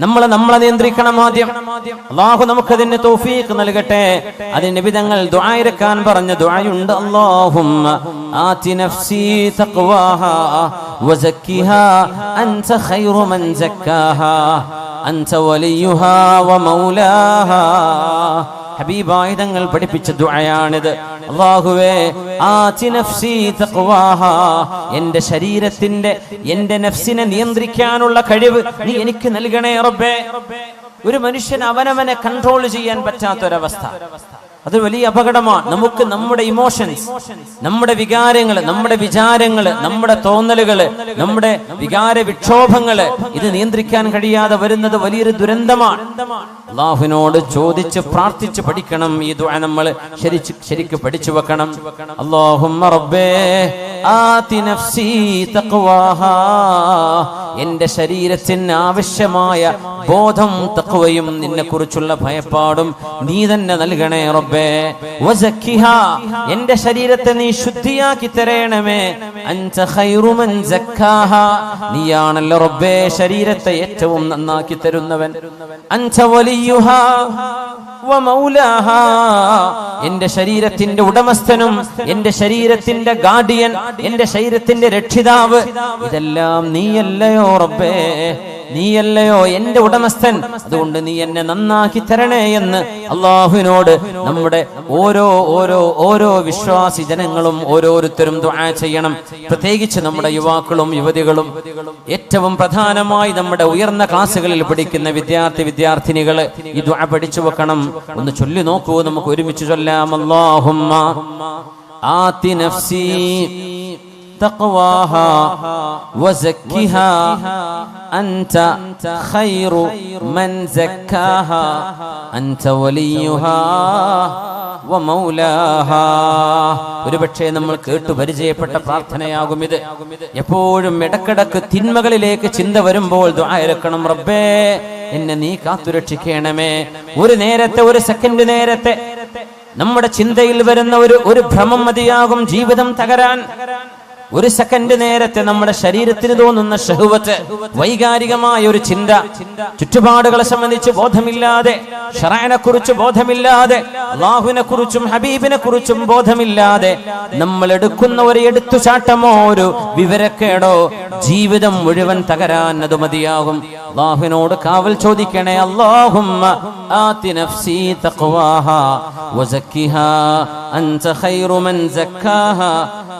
നമ്മളെ നിയന്ത്രിക്കണം ആദ്യം. അല്ലാഹു നമുക്കതിന് തൗഫീഖ് നൽകട്ടെ. അതിന് നബി തങ്ങൾ ദുആ ഇറക്കാൻ പറഞ്ഞ ദുആയുണ്ട്. അല്ലാഹുമ്മ ആതി നഫ്സി തഖ്വാഹാ വസക്കിഹാ അൻത ഖൈറു മൻ സക്കാഹാ അൻത വലിയുഹാ വമൗലാഹാ. ഹബീബായ തങ്ങൾ പഠിപ്പിച്ച ദുആയാണിത്. അല്ലാഹുവേ ആതി നഫ്സി തഖ്വാഹാ, എൻ്റെ ശരീരത്തിന്റെ എൻ്റെ നഫ്സിനെ നിയന്ത്രിക്കാനുള്ള കഴിവ് നീ എനിക്ക് നൽകണേ റബ്ബേ. ഒരു മനുഷ്യൻ അവനവനെ കൺട്രോൾ ചെയ്യാൻ പറ്റാത്തൊരവസ്ഥ, അത് വലിയ അപകടമാണ്. നമുക്ക് നമ്മുടെ ഇമോഷൻസ്, നമ്മുടെ വികാരങ്ങൾ, നമ്മുടെ വിചാരങ്ങൾ, നമ്മുടെ തോന്നലുകൾ, നമ്മുടെ വികാര വിക്ഷോഭങ്ങള് ഇത് നിയന്ത്രിക്കാൻ കഴിയാതെ വരുന്നത് വലിയൊരു ദുരന്തമാണ്. അല്ലാഹുവിനോട് ചോദിച്ച് പ്രാർത്ഥിച്ച് പഠിക്കണം. ഈ ദുആ നമ്മൾ ശരിക്ക് പഠിച്ചു വെക്കണം. അല്ലാഹുമ്മ റബ്ബേ ആതി നഫ്സി തഖ്വാഹാ, എൻ്റെ ശരീരത്തിന് ആവശ്യമായ ബോധം തഖ്വയും നിന്നെ കുറിച്ചുള്ള ഭയപ്പാടും നീ തന്നെ നൽകണേ റബ്ബേ. വസക്കിഹാ, എൻ്റെ ശരീരത്തെ നീ ശുദ്ധിയാക്കി തരണമേ. അൻത ഖൈറു മൻ സക്കാഹാ, നീയാണല്ലോ റബ്ബേ ശരീരത്തെ ഏറ്റവും നന്നാക്കി തരുന്നവൻ. അൻത വലിയുഹാ വമൗലാഹാ, എൻ്റെ ശരീരത്തിന്റെ ഉടമസ്ഥനും എൻ്റെ ശരീരത്തിന്റെ ഗാർഡിയൻ, എൻ്റെ ശരീരത്തിന്റെ രക്ഷിതാവ്, ഇതെല്ലാം നീയല്ലയോ റബ്ബേ, നീയല്ലയോ എൻ്റെ ഉടമസ്ഥൻ. അതുകൊണ്ട് നീ എന്നെ നന്നാക്കി തരണേ എന്ന് അല്ലാഹുവിനോട് നമ്മുടെ ഓരോ വിശ്വാസി ജനങ്ങളും ഓരോരുത്തരും ദുആ ചെയ്യണം. പ്രത്യേകിച്ച് നമ്മുടെ യുവാക്കളും യുവതികളും, ഏറ്റവും പ്രധാനമായി നമ്മുടെ ഉയർന്ന ക്ലാസ്സുകളിൽ പഠിക്കുന്ന വിദ്യാർത്ഥിനികൾ ഈ ദുആ പഠിച്ചു വെക്കണം. ഒന്ന് ചൊല്ലി നോക്കൂ, നമുക്ക് ഒരുമിച്ച് ചൊല്ലാം. അല്ലാഹുമ്മ ആതി നഫ്സി തഖ്വാഹാ വസക്കിഹാ അൻത ഖൈറു മൻ സക്കാഹാ അൻത വലിയുഹാ വമൗലാഹാ. ഒരുപക്ഷേ നമ്മൾ കേട്ടു പരിചയപ്പെട്ട പ്രാർത്ഥനയാകും ഇത്. എപ്പോഴും ഇടക്കിടക്ക് തിന്മകളിലേക്ക് ചിന്ത വരുമ്പോൾ ദുആ ഇറക്കണം. റബ്ബേ എന്നെ നീ കാത്തുരക്ഷിക്കണമേ. ഒരു നേരത്തെ, ഒരു സെക്കൻഡ് നേരത്തെ നമ്മുടെ ചിന്തയിൽ വരുന്ന ഒരു ഭ്രമം മതിയാകും ജീവിതം തകരാൻ. ഒരു സെക്കൻഡ് നേരത്തെ നമ്മുടെ ശരീരത്തിന് തോന്നുന്ന ഷഹ്വത്ത്, വൈകാരികമായ ഒരു ചിന്ത, ചുറ്റുപാടുകളെ സംബന്ധിച്ച് ബോധമില്ലാതെ, ശറഅനെ കുറിച്ച് ബോധമില്ലാതെ, അല്ലാഹുവിനെ കുറിച്ചും ഹബീബിനെ കുറിച്ചും ബോധമില്ലാതെ നമ്മൾ എടുക്കുന്ന ഒരു എടുത്തുചാട്ടമോ ഒരു വിവരക്കേടോ ജീവിതം മുഴുവൻ തകരാൻ അത് മതിയാകും. അല്ലാഹുവിനോട് കാവൽ ചോദിക്കണേ. അല്ലാഹുമ്മ ആതി നഫ്സി തഖ്വാഹാ വസക്കിഹാ അൻത ഖൈറു മൻ സക്കാഹാ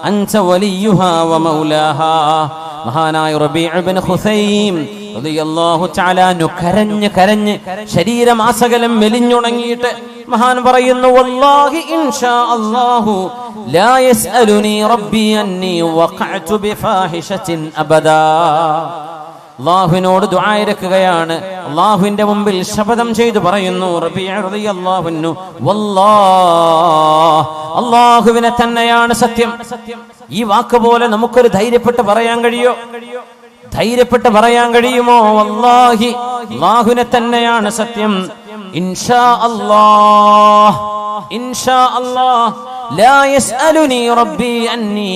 അൻത വലിയുഹാ വമൗലാഹാ. മഹാനായ റബീഉ ഇബ്നു ഖുസൈം റളിയല്ലാഹു തആല അൻഹു കരഞ്ഞ് ശരീരമാസകലം മെലിഞ്ഞുണങ്ങിയിട്ട് മഹാൻ പറയുന്നു, വല്ലാഹി ഇൻഷാ അല്ലാഹു ലാ യസ്അലുനി റബ്ബി അന്നി വഖഅതു ബിഫാഹിശത്തിൻ അബദാ. അല്ലാഹുവിനോട് ദുആ ഇറക്കുകയാണ്. അല്ലാഹുവിന്റെ മുമ്പിൽ ശപഥം ചെയ്തു പറയുന്നു റബീഉ റളിയല്ലാഹു അൻഹു, വല്ലാഹ്, അല്ലാഹുവിനെ തന്നെയാണ് സത്യം. ഈ വാക്ക് പോലെ നമുക്കൊരു ധൈര്യപ്പെട്ട് പറയാൻ കഴിയോ? ധൈര്യപ്പെട്ട് പറയാൻ കഴിയുമോ? വല്ലാഹി, അല്ലാഹുവിനെ തന്നെയാണ് സത്യം. ഇൻഷാ അല്ലാഹ്, ഇൻഷാ അല്ലാഹ് ലാ യസ്അലുനി റബ്ബി അന്നി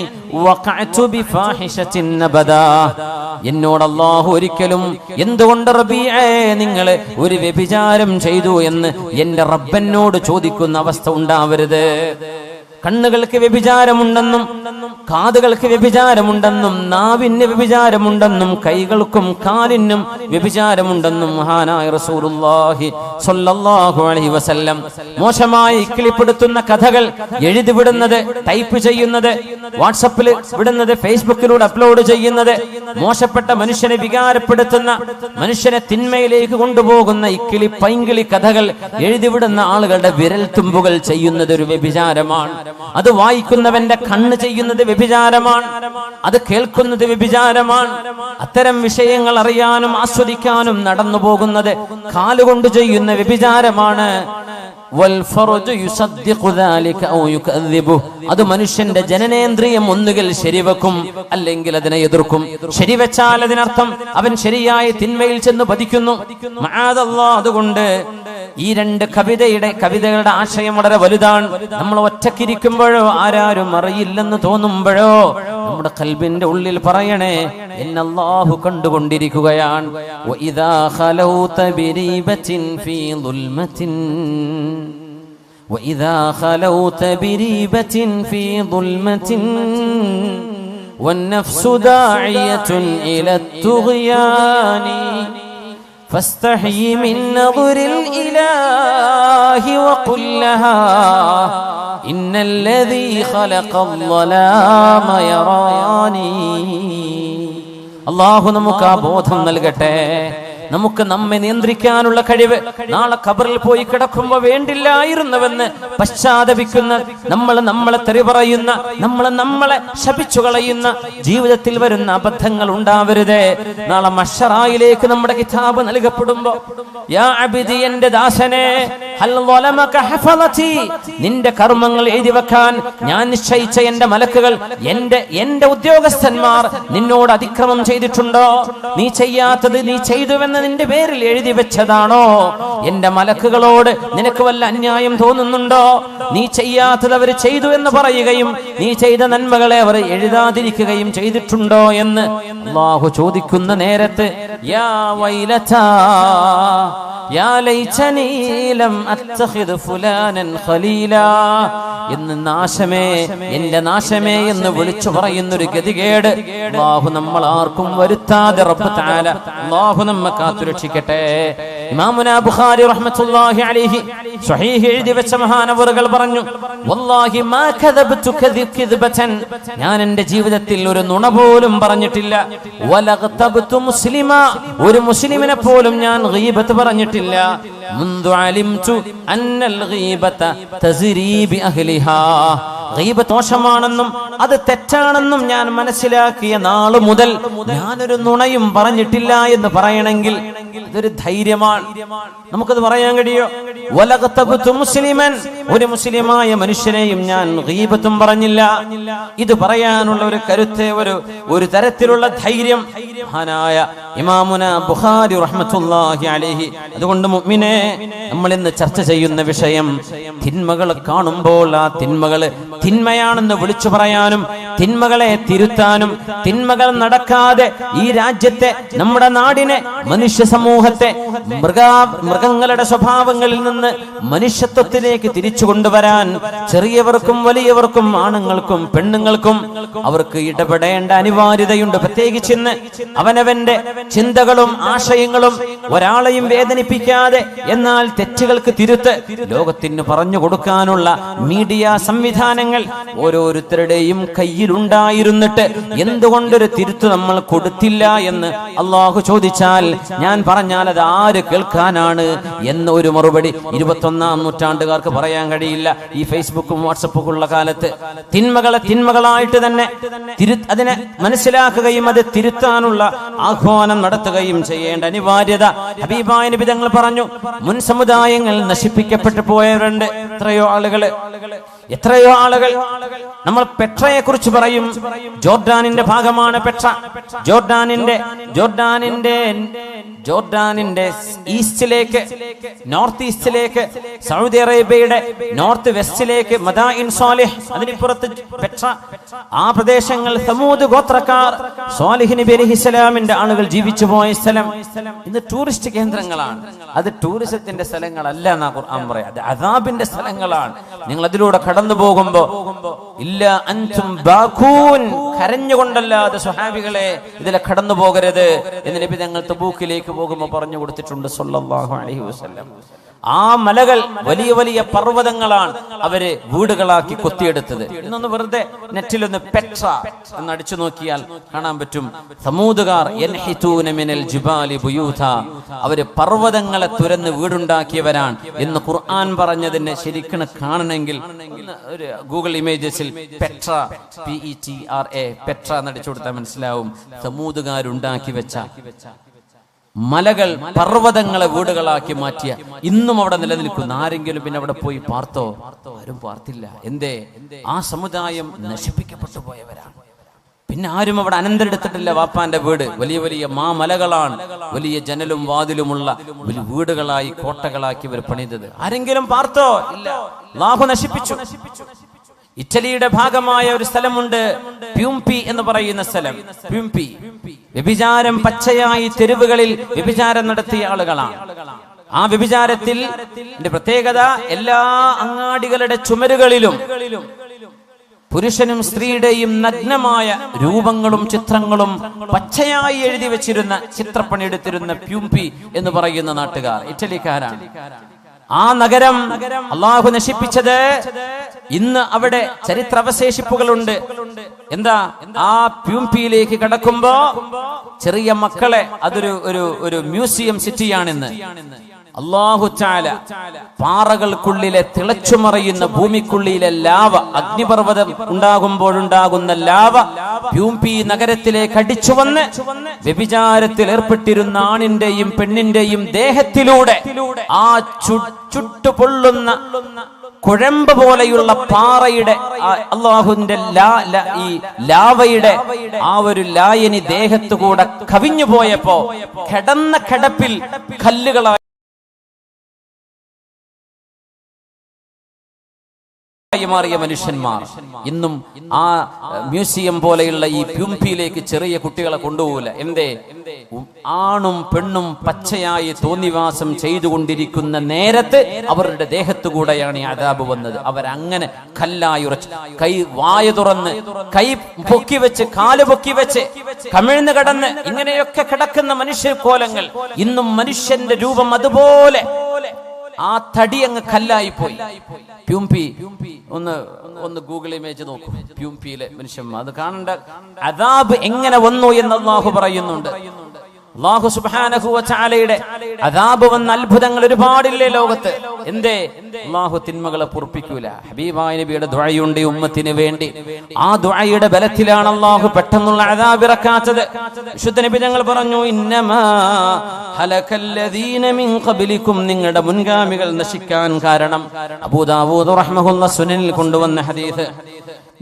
വഖഅതു ബിഫാഹിശത്തിൻ അബദാ. എന്നോട് അല്ലാഹു ഒരിക്കലും എന്തുകൊണ്ട് റബീഅേ നിങ്ങൾ ഒരു വ്യഭിചാരം ചെയ്തു എന്ന് എൻ്റെ റബ്ബനോട് ചോദിക്കുന്ന അവസ്ഥ ഉണ്ടാവരുത്. കണ്ണുകൾക്ക് വ്യഭിചാരമുണ്ടെന്നും കാതുകൾക്ക് വ്യഭിചാരമുണ്ടെന്നും നാവിന് വ്യഭിചാരമുണ്ടെന്നും കൈകൾക്കും കാലിനും വ്യഭിചാരമുണ്ടെന്നും മഹാനായ റസൂലുള്ളാഹി സ്വല്ലല്ലാഹു അലൈഹി വസല്ലം മോശമായി കിളിപ്പെടുത്തുന്ന കഥകൾ എഴുതി വിടുന്നത്, ടൈപ്പ് ചെയ്യുന്നത്, വാട്സപ്പിൽ വിടുന്നത്, ഫേസ്ബുക്കിലൂടെ അപ്ലോഡ് ചെയ്യുന്നത്, മോശപ്പെട്ട മനുഷ്യനെ വികാരപ്പെടുത്തുന്ന, മനുഷ്യനെ തിന്മയിലേക്ക് കൊണ്ടുപോകുന്ന ഇക്കിളി പൈങ്കിളി കഥകൾ എഴുതിവിടുന്ന ആളുകളുടെ വിരൽ തുമ്പുകൾ ചെയ്യുന്നത് ഒരു വ്യഭിചാരമാണ്. അത് വായിക്കുന്നവന്റെ കണ്ണ് ചെയ്യുന്നത് വ്യഭിചാരമാണ്. അത് കേൾക്കുന്നത് വ്യഭിചാരമാണ്. അത്തരം വിഷയങ്ങൾ അറിയാനും ആസ്വദിക്കാനും നടന്നു പോകുന്നത് കാലുകൊണ്ട് ചെയ്യുന്ന വ്യഭിചാരമാണ്. അത് മനുഷ്യന്റെ ജനനേന്ദ്രിയം ഒന്നുകിൽ ശരിവെക്കും, അല്ലെങ്കിൽ അതിനെ എതിർക്കും. ശരിവെച്ചാൽ അതിനർത്ഥം അവൻ ശരിയായ തിന്മയിൽ ചെന്ന് പതിക്കുന്നു. മഅദല്ലാഹ്. അതുകൊണ്ട് ഈ രണ്ട് കവിതകളുടെ ആശയം വളരെ വലുതാണ്. നമ്മൾ ഒറ്റക്കിരിക്കുമ്പോഴോ ആരാരും അറിയില്ലെന്ന് തോന്നുമ്പോഴോ നമ്മുടെ ഖൽബിന്റെ ഉള്ളിൽ പറയണേ, എന്നെ അല്ലാഹു കണ്ടുകൊണ്ടിരിക്കുകയാണ്. വഇദാ ഖലൗത ബിരീബത്തിൻ ഫീ ദുൽമത്തിൻ വഇദാ ഖലൗത ബിരീബത്തിൻ ഫീ ദുൽമത്തിൻ والنفس داعية إلى الطغيان فاستحي من نظر الإله وقل لها إن الذي خلق الظلام يراني. അല്ലാഹു നമുക്ക് ആ ബോധം നൽകട്ടെ. നമുക്ക് നമ്മെ നിയന്ത്രിക്കാനുള്ള കഴിവ്. നാളെ ഖബറിൽ പോയി കിടക്കുമ്പോ വേണ്ടില്ലായിരുന്നുവെന്ന് പശ്ചാത്തപിക്കുന്ന, നമ്മളെ തെറി പറയുന്ന, നമ്മളെ ശപിച്ചു കളയുന്ന ജീവിതത്തിൽ വരുന്ന അബദ്ധങ്ങൾ ഉണ്ടാവരുതേ. നാളെ മഹ്ശറായിലേക്ക് നമ്മുടെ കിതാബ് നൽകപ്പെടുമ്പോ, യാ അബ്ദി, എന്റെ ദാസനെ, ഹൽ വലമക ഹഫളതി, നിന്റെ കർമ്മങ്ങൾ എഴുതി വെക്കാൻ ഞാൻ നിശ്ചയിച്ച എന്റെ മലക്കുകൾ, എന്റെ ഉദ്യോഗസ്ഥന്മാർ നിന്നോട് അതിക്രമം ചെയ്തിട്ടുണ്ടോ? നീ ചെയ്യാത്തത് നീ ചെയ്തുവെന്ന് നിന്റെ പേരിൽ എഴുതി വെച്ചതാണോ? എന്റെ മലക്കുകളോട് നിനക്ക് വല്ല അന്യായം തോന്നുന്നുണ്ടോ? നീ ചെയ്യാത്തത് അവർ ചെയ്തു എന്ന് പറയുകയും നീ ചെയ്ത നന്മകളെ അവർ എഴുതാതിരിക്കുകയും ചെയ്തിട്ടുണ്ടോ എന്ന് അല്ലാഹു ചോദിക്കുന്ന നേരത്ത്, യാ വൈലതാ യാ ലൈതനീ ലം അത്തഖിദ് ഫുലാനൻ ഖലീലാ എന്ന് നാശമേ, എന്റെ നാശമേ എന്ന് വിളിച്ചു പറയുന്നൊരു ഗതികേട് അല്ലാഹു നമ്മൾ ആർക്കും വരുത്താതെ റബ്ബ് തആല അല്ലാഹു നമ്മെ കാത്തുരക്ഷിക്കട്ടെ. ഇമാമുനാ ബുഖാരി റഹ്മത്തുള്ളാഹി അലൈഹി സ്വഹീഹ് എഴുതി വെച്ച മഹാനവറുകൾ പറഞ്ഞു, വല്ലാഹി മാ കദബ്തു കിദ്ബതൻ, ഞാൻ എന്റെ ജീവിതത്തിൽ ഒരു നുണ പോലും പറഞ്ഞിട്ടില്ല. വലഗ്തബ്തു മുസ്ലിമാ, ഒരു മുസ്ലിമിനെ പോലും ഞാൻ ഗീബത്ത് പറഞ്ഞിട്ടില്ല. മുൻദു അലിംതു അന്നൽ ഗീബത തസ്രി ബി അഹ്ലിഹാ, ഗീബത്ത് ദോഷമാണെന്നും അത് തെറ്റാണെന്നും ഞാൻ മനസ്സിലാക്കിയ നാള് മുതൽ ഞാനൊരു നുണയും പറഞ്ഞിട്ടില്ല എന്ന് പറയണമെങ്കിൽ ഇതൊരു ധൈര്യമാണ്. നമുക്കത് പറയാൻ കഴിയോ? വലഗ്തബ്തു മുസ്ലിമൻ, ഒരു മുസ്ലിമായ മനുഷ്യനെയും ഞാൻ ഗീബത്തും പറഞ്ഞില്ല. ഇത് പറയാനുള്ള ഒരു കരുത്ത്, ഒരു തരത്തിലുള്ള ധൈര്യം മഹാനായ ഇമാമുനാ ബുഖാരി റഹ്മത്തുള്ളാഹി അലൈഹി. അതുകൊണ്ട് മുഅ്മിനേ, നമ്മൾ ഇന്ന് ചർച്ച ചെയ്യുന്ന വിഷയം, തിന്മകൾ കാണുമ്പോൾ ആ തിന്മകൾ തിന്മയാണെന്ന് വിളിച്ചു പറയാനും തിന്മകളെ തിരുത്താനും, തിന്മകൾ നടക്കാതെ ഈ രാജ്യത്തെ, നമ്മുടെ നാടിനെ, മനുഷ്യ സമൂഹത്തെ മൃഗങ്ങളുടെ സ്വഭാവങ്ങളിൽ നിന്ന് മനുഷ്യത്വത്തിലേക്ക് തിരിച്ചു കൊണ്ടുവരാൻ ചെറിയവർക്കും വലിയവർക്കും ആണുങ്ങൾക്കും പെണ്ണുങ്ങൾക്കും അവർക്ക് ഇടപെടേണ്ട അനിവാര്യതയുണ്ട്. പ്രത്യേകിച്ച് ഇന്ന് അവനവന്റെ ചിന്തകളും ആശയങ്ങളും ഒരാളെയും വേദനിപ്പിക്കാതെ എന്നാൽ തെറ്റുകൾക്ക് തിരുത്ത് ലോകത്തിന് പറഞ്ഞു കൊടുക്കാനുള്ള മീഡിയ സംവിധാനങ്ങൾ ഓരോരുത്തരുടെയും കയ്യിലുണ്ടായിരുന്നിട്ട് എന്തുകൊണ്ടൊരു തിരുത്ത് നമ്മൾ കൊടുത്തില്ല എന്ന് അള്ളാഹു ചോദിച്ചാൽ, ഞാൻ പറഞ്ഞാൽ അത് ആര് കേൾക്കാനാണ് എന്ന ഒരു മറുപടി 21ാം നൂറ്റാണ്ടുകാർക്ക് പറയാൻ കഴിയില്ല. ഈ ഫേസ്ബുക്കും വാട്സപ്പും ഉള്ള കാലത്ത് തിന്മകളെ തിന്മകളായിട്ട് തന്നെ അതിനെ മനസ്സിലാക്കുകയും അത് തിരുത്താനുള്ള ആഹ്വാനം നടത്തുകയും ചെയ്യേണ്ട അനിവാര്യത ഹബീബായ നബി തങ്ങൾ പറഞ്ഞു. മുൻ സമുദായങ്ങൾ നശിപ്പിക്കപ്പെട്ടു പോയവരുണ്ട്. എത്രയോ ആളുകൾ നമ്മൾ പെട്രയെ കുറിച്ച് പറയും. ജോർഡാനിന്റെ ഭാഗമാണ് പെട്ര. ജോർഡാനിന്റെ ഈസ്റ്റിലേക്ക്, നോർത്ത് ഈസ്റ്റിലേക്ക്, സൗദി അറേബ്യയുടെ നോർത്ത് വെസ്റ്റിലേക്ക് മദായിൻ സാലിഹ്, അതിനിപ്പുറത്ത് പെട്ര, ആ പ്രദേശങ്ങൾ സമൂദ് ഗോത്രക്കാർ, സാലിഹ് നബി അലൈഹിസ്സലാമിന്റെ ആളുകൾ ജീവിച്ചു പോയ സ്ഥലം ഇന്ന് ടൂറിസ്റ്റ് കേന്ദ്രങ്ങളാണ്. അത് ടൂറിസത്തിന്റെ സ്ഥലങ്ങളല്ല എന്നാ ഖുർആൻ പറയാം, അത് അദാബിന്റെ സ്ഥലങ്ങളാണ്. നിങ്ങൾ അതിലൂടെ കടന്നു പോകുമ്പോ ഇല്ല അൻതും ബാഖൂൻ, കരഞ്ഞുകൊണ്ടല്ലാതെ സ്വഹാബികളെ ഇതിലെ കടന്നു പോകരുത് എന്ന് നബി തങ്ങൾ തബൂക്കിലേക്ക് പോകുമ്പോൾ പറഞ്ഞു കൊടുത്തിട്ടുണ്ട് സല്ലല്ലാഹു അലൈഹി വസല്ലം. ആ മലകൾ വലിയ വലിയ പർവ്വതങ്ങളാണ് അവര് വീടുകളാക്കി കൊത്തിയെടുത്തത്. ഇന്നൊന്ന് വെറുതെ നെറ്റിലൊന്ന് പെട്ര എന്ന് അടിച്ചു നോക്കിയാൽ കാണാൻ പറ്റും. സമൂദുകാർ യൻഹിതൂന മിനൽ ജിബാലി ബുയൂത, അവര് പർവ്വതങ്ങളെ തുരന്ന് വീടുണ്ടാക്കിയവരാണ് എന്ന് ഖുർആൻ പറഞ്ഞതിനെ ശരിക്കും കാണണമെങ്കിൽ ഒരു ഗൂഗിൾ ഇമേജസിൽ പെട്ര, PETRA, പെട്ര എന്നടിച്ചു കൊടുത്താൽ മനസ്സിലാവും. സമൂദുകാരുണ്ടാക്കി വെച്ച മലകൾ, പർവ്വതങ്ങളെ വീടുകളാക്കി മാറ്റിയ ഇന്നും അവിടെ നിലനിൽക്കുന്ന ആരെങ്കിലും പിന്നെ അവിടെ പോയി പാർത്തോ? ആരും പാർത്തില്ല. എന്തേ? ആ സമുദായം നശിപ്പിക്കപ്പെട്ടു പോയവരാണ്. പിന്നെ ആരും അവിടെ അനന്തരെടുത്തിട്ടില്ല. വാപ്പാന്റെ വീട് വലിയ വലിയ മാമലകളാണ്, വലിയ ജനലും വാതിലുമുള്ള വലിയ വീടുകളായി കോട്ടകളാക്കി ഇവർ പണിതത്. ആരെങ്കിലും പാർത്തോ? ഇല്ല. അല്ലാഹു നശിപ്പിച്ചു. ഇറ്റലിയുടെ ഭാഗമായ ഒരു സ്ഥലമുണ്ട്, പ്യൂംപി എന്ന് പറയുന്ന സ്ഥലം. പ്യൂംപി വ്യഭിചാരം പച്ചയായി തെരുവുകളിൽ വ്യഭിചാരം നടത്തിയ ആളുകളാണ്. ആ വ്യഭിചാരത്തിൽ പ്രത്യേകത, എല്ലാ അങ്ങാടികളുടെ ചുമരുകളിലും പുരുഷനും സ്ത്രീയുടെയും നഗ്നമായ രൂപങ്ങളും ചിത്രങ്ങളും പച്ചയായി എഴുതി വെച്ചിരുന്ന ചിത്രപ്പണിയെടുത്തിരുന്ന പ്യൂംപി എന്ന് പറയുന്ന നാട്ടുകാർ ഇറ്റലിക്കാരാണ്. ആ നഗരം അള്ളാഹു നശിപ്പിച്ചത്. ഇന്ന് അവിടെ ചരിത്രാവശേഷിപ്പുകളുണ്ട്. എന്താ? ആ പ്യൂംപിയിലേക്ക് കടക്കുമ്പോ ചെറിയ മക്കളെ, അതൊരു ഒരു മ്യൂസിയം സിറ്റിയാണിന്ന്. അല്ലാഹു തആല പാറകൾക്കുള്ളിലെ തിളച്ചുമറിയുന്ന ഭൂമിക്കുള്ളിലെ ലാവ, അഗ്നിപർവ്വതം ഉണ്ടാകുമ്പോഴുണ്ടാകുന്ന ലാവ പ്യൂംപി നഗരത്തിലേക്ക് അടിച്ചു വന്ന് വ്യഭിചാരത്തിൽ ഏർപ്പെട്ടിരുന്ന ആണിന്റെയും പെണ്ണിന്റെയും ദേഹത്തിലൂടെ ആ ചുട്ടുപൊള്ളുന്ന കുഴമ്പ് പോലെയുള്ള പാറയുടെ അള്ളാഹുവിന്റെ ഈ ലാവയുടെ ആ ഒരു ലായനി ദേഹത്തുകൂടെ കവിഞ്ഞു പോയപ്പോ കിടന്ന കിടപ്പിൽ കല്ലുകളായി മാറിയ മനുഷ്യന്മാർ ഇന്നും ആ മ്യൂസിയം പോലെയുള്ള ഈ പ്യൂംപിയിലേക്ക് ചെറിയ കുട്ടികളെ കൊണ്ടുപോകില്ല. എന്തേ? ആണും പെണ്ണും പച്ചയായി തോന്നിവാസം ചെയ്തുകൊണ്ടിരിക്കുന്ന നേരത്ത് അവരുടെ ദേഹത്തുകൂടെയാണ് ഈ അദാബ് വന്നത്. അവരങ്ങനെ കല്ലായി ഉറച്ച്, കൈ വായ തുറന്ന്, കൈ പൊക്കി വെച്ച്, കാല് പൊക്കി വെച്ച്, കമിഴ്ന്ന് കിടന്ന് ഇങ്ങനെയൊക്കെ കിടക്കുന്ന മനുഷ്യ കോലങ്ങൾ. ഇന്നും മനുഷ്യന്റെ രൂപം അതുപോലെ ആ തടി അങ്ങ് കല്ലായി പോയി. പ്യൂംപി ഒന്ന് ഗൂഗിൾ ഇമേജ് നോക്കൂ. പ്യൂംപിയിലെ മനുഷ്യന്മാർ അത് കാണേണ്ട അദാബ് എങ്ങനെ വന്നു എന്ന് അല്ലാഹു പറയുന്നുണ്ട്. അല്ലാഹു സുബ്ഹാനഹു വ തആലയുടെ അദാബ് വന്ന അത്ഭുതങ്ങൾ ഒരുപാടില്ലേ ലോകത്ത്. എന്തേ? അല്ലാഹു തിന്മകളെ പൊറുപ്പിക്കൂല. ഹബീബായ നബിയുടെ ദുആയുണ്ട് ഉമ്മത്തിന് വേണ്ടി. ആ ദുആയുടെ ബലത്തിലാണ് അല്ലാഹു പെട്ടെന്നുള്ള അദാബ് ഇറക്കാത്തത്. വിശുദ്ധ നബി തങ്ങൾ പറഞ്ഞു, ഇന്നമാ ഹലകല്ലദീന മിൻ ഖബ്ലികും, നിങ്ങളുടെ മുൻഗാമികൾ നശിക്കാൻ കാരണം. അബൂ ദാവൂദ് റഹ്മഹുല്ലാഹ് സുനനിൽ കൊണ്ടുവന്ന ഹദീസ്.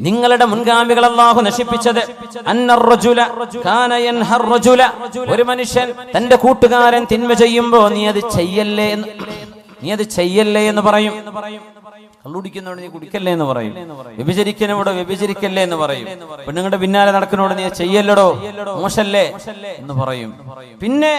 നിങ്ങളുടെ മുൻഗാമികൾ അല്ലാഹു നശിപ്പിച്ചത്, ഒരു മനുഷ്യൻ തന്റെ കൂട്ടുകാരൻ തിന്മ ചെയ്യുമ്പോ നീ അത് ചെയ്യല്ലേ എന്ന് പറയും. കള്ളുടിക്കുന്നോട് നീ കുടിക്കല്ലേ എന്ന് പറയും. വ്യഭിചരിക്കുന്നോട് വ്യഭിചരിക്കല്ലേ എന്ന് പറയും. പെണ്ണുങ്ങളുടെ പിന്നാലെ നടക്കുന്നോട് നീ ചെയ്യല്ലടോ, മോശല്ലേ എന്ന് പറയും. പിന്നെ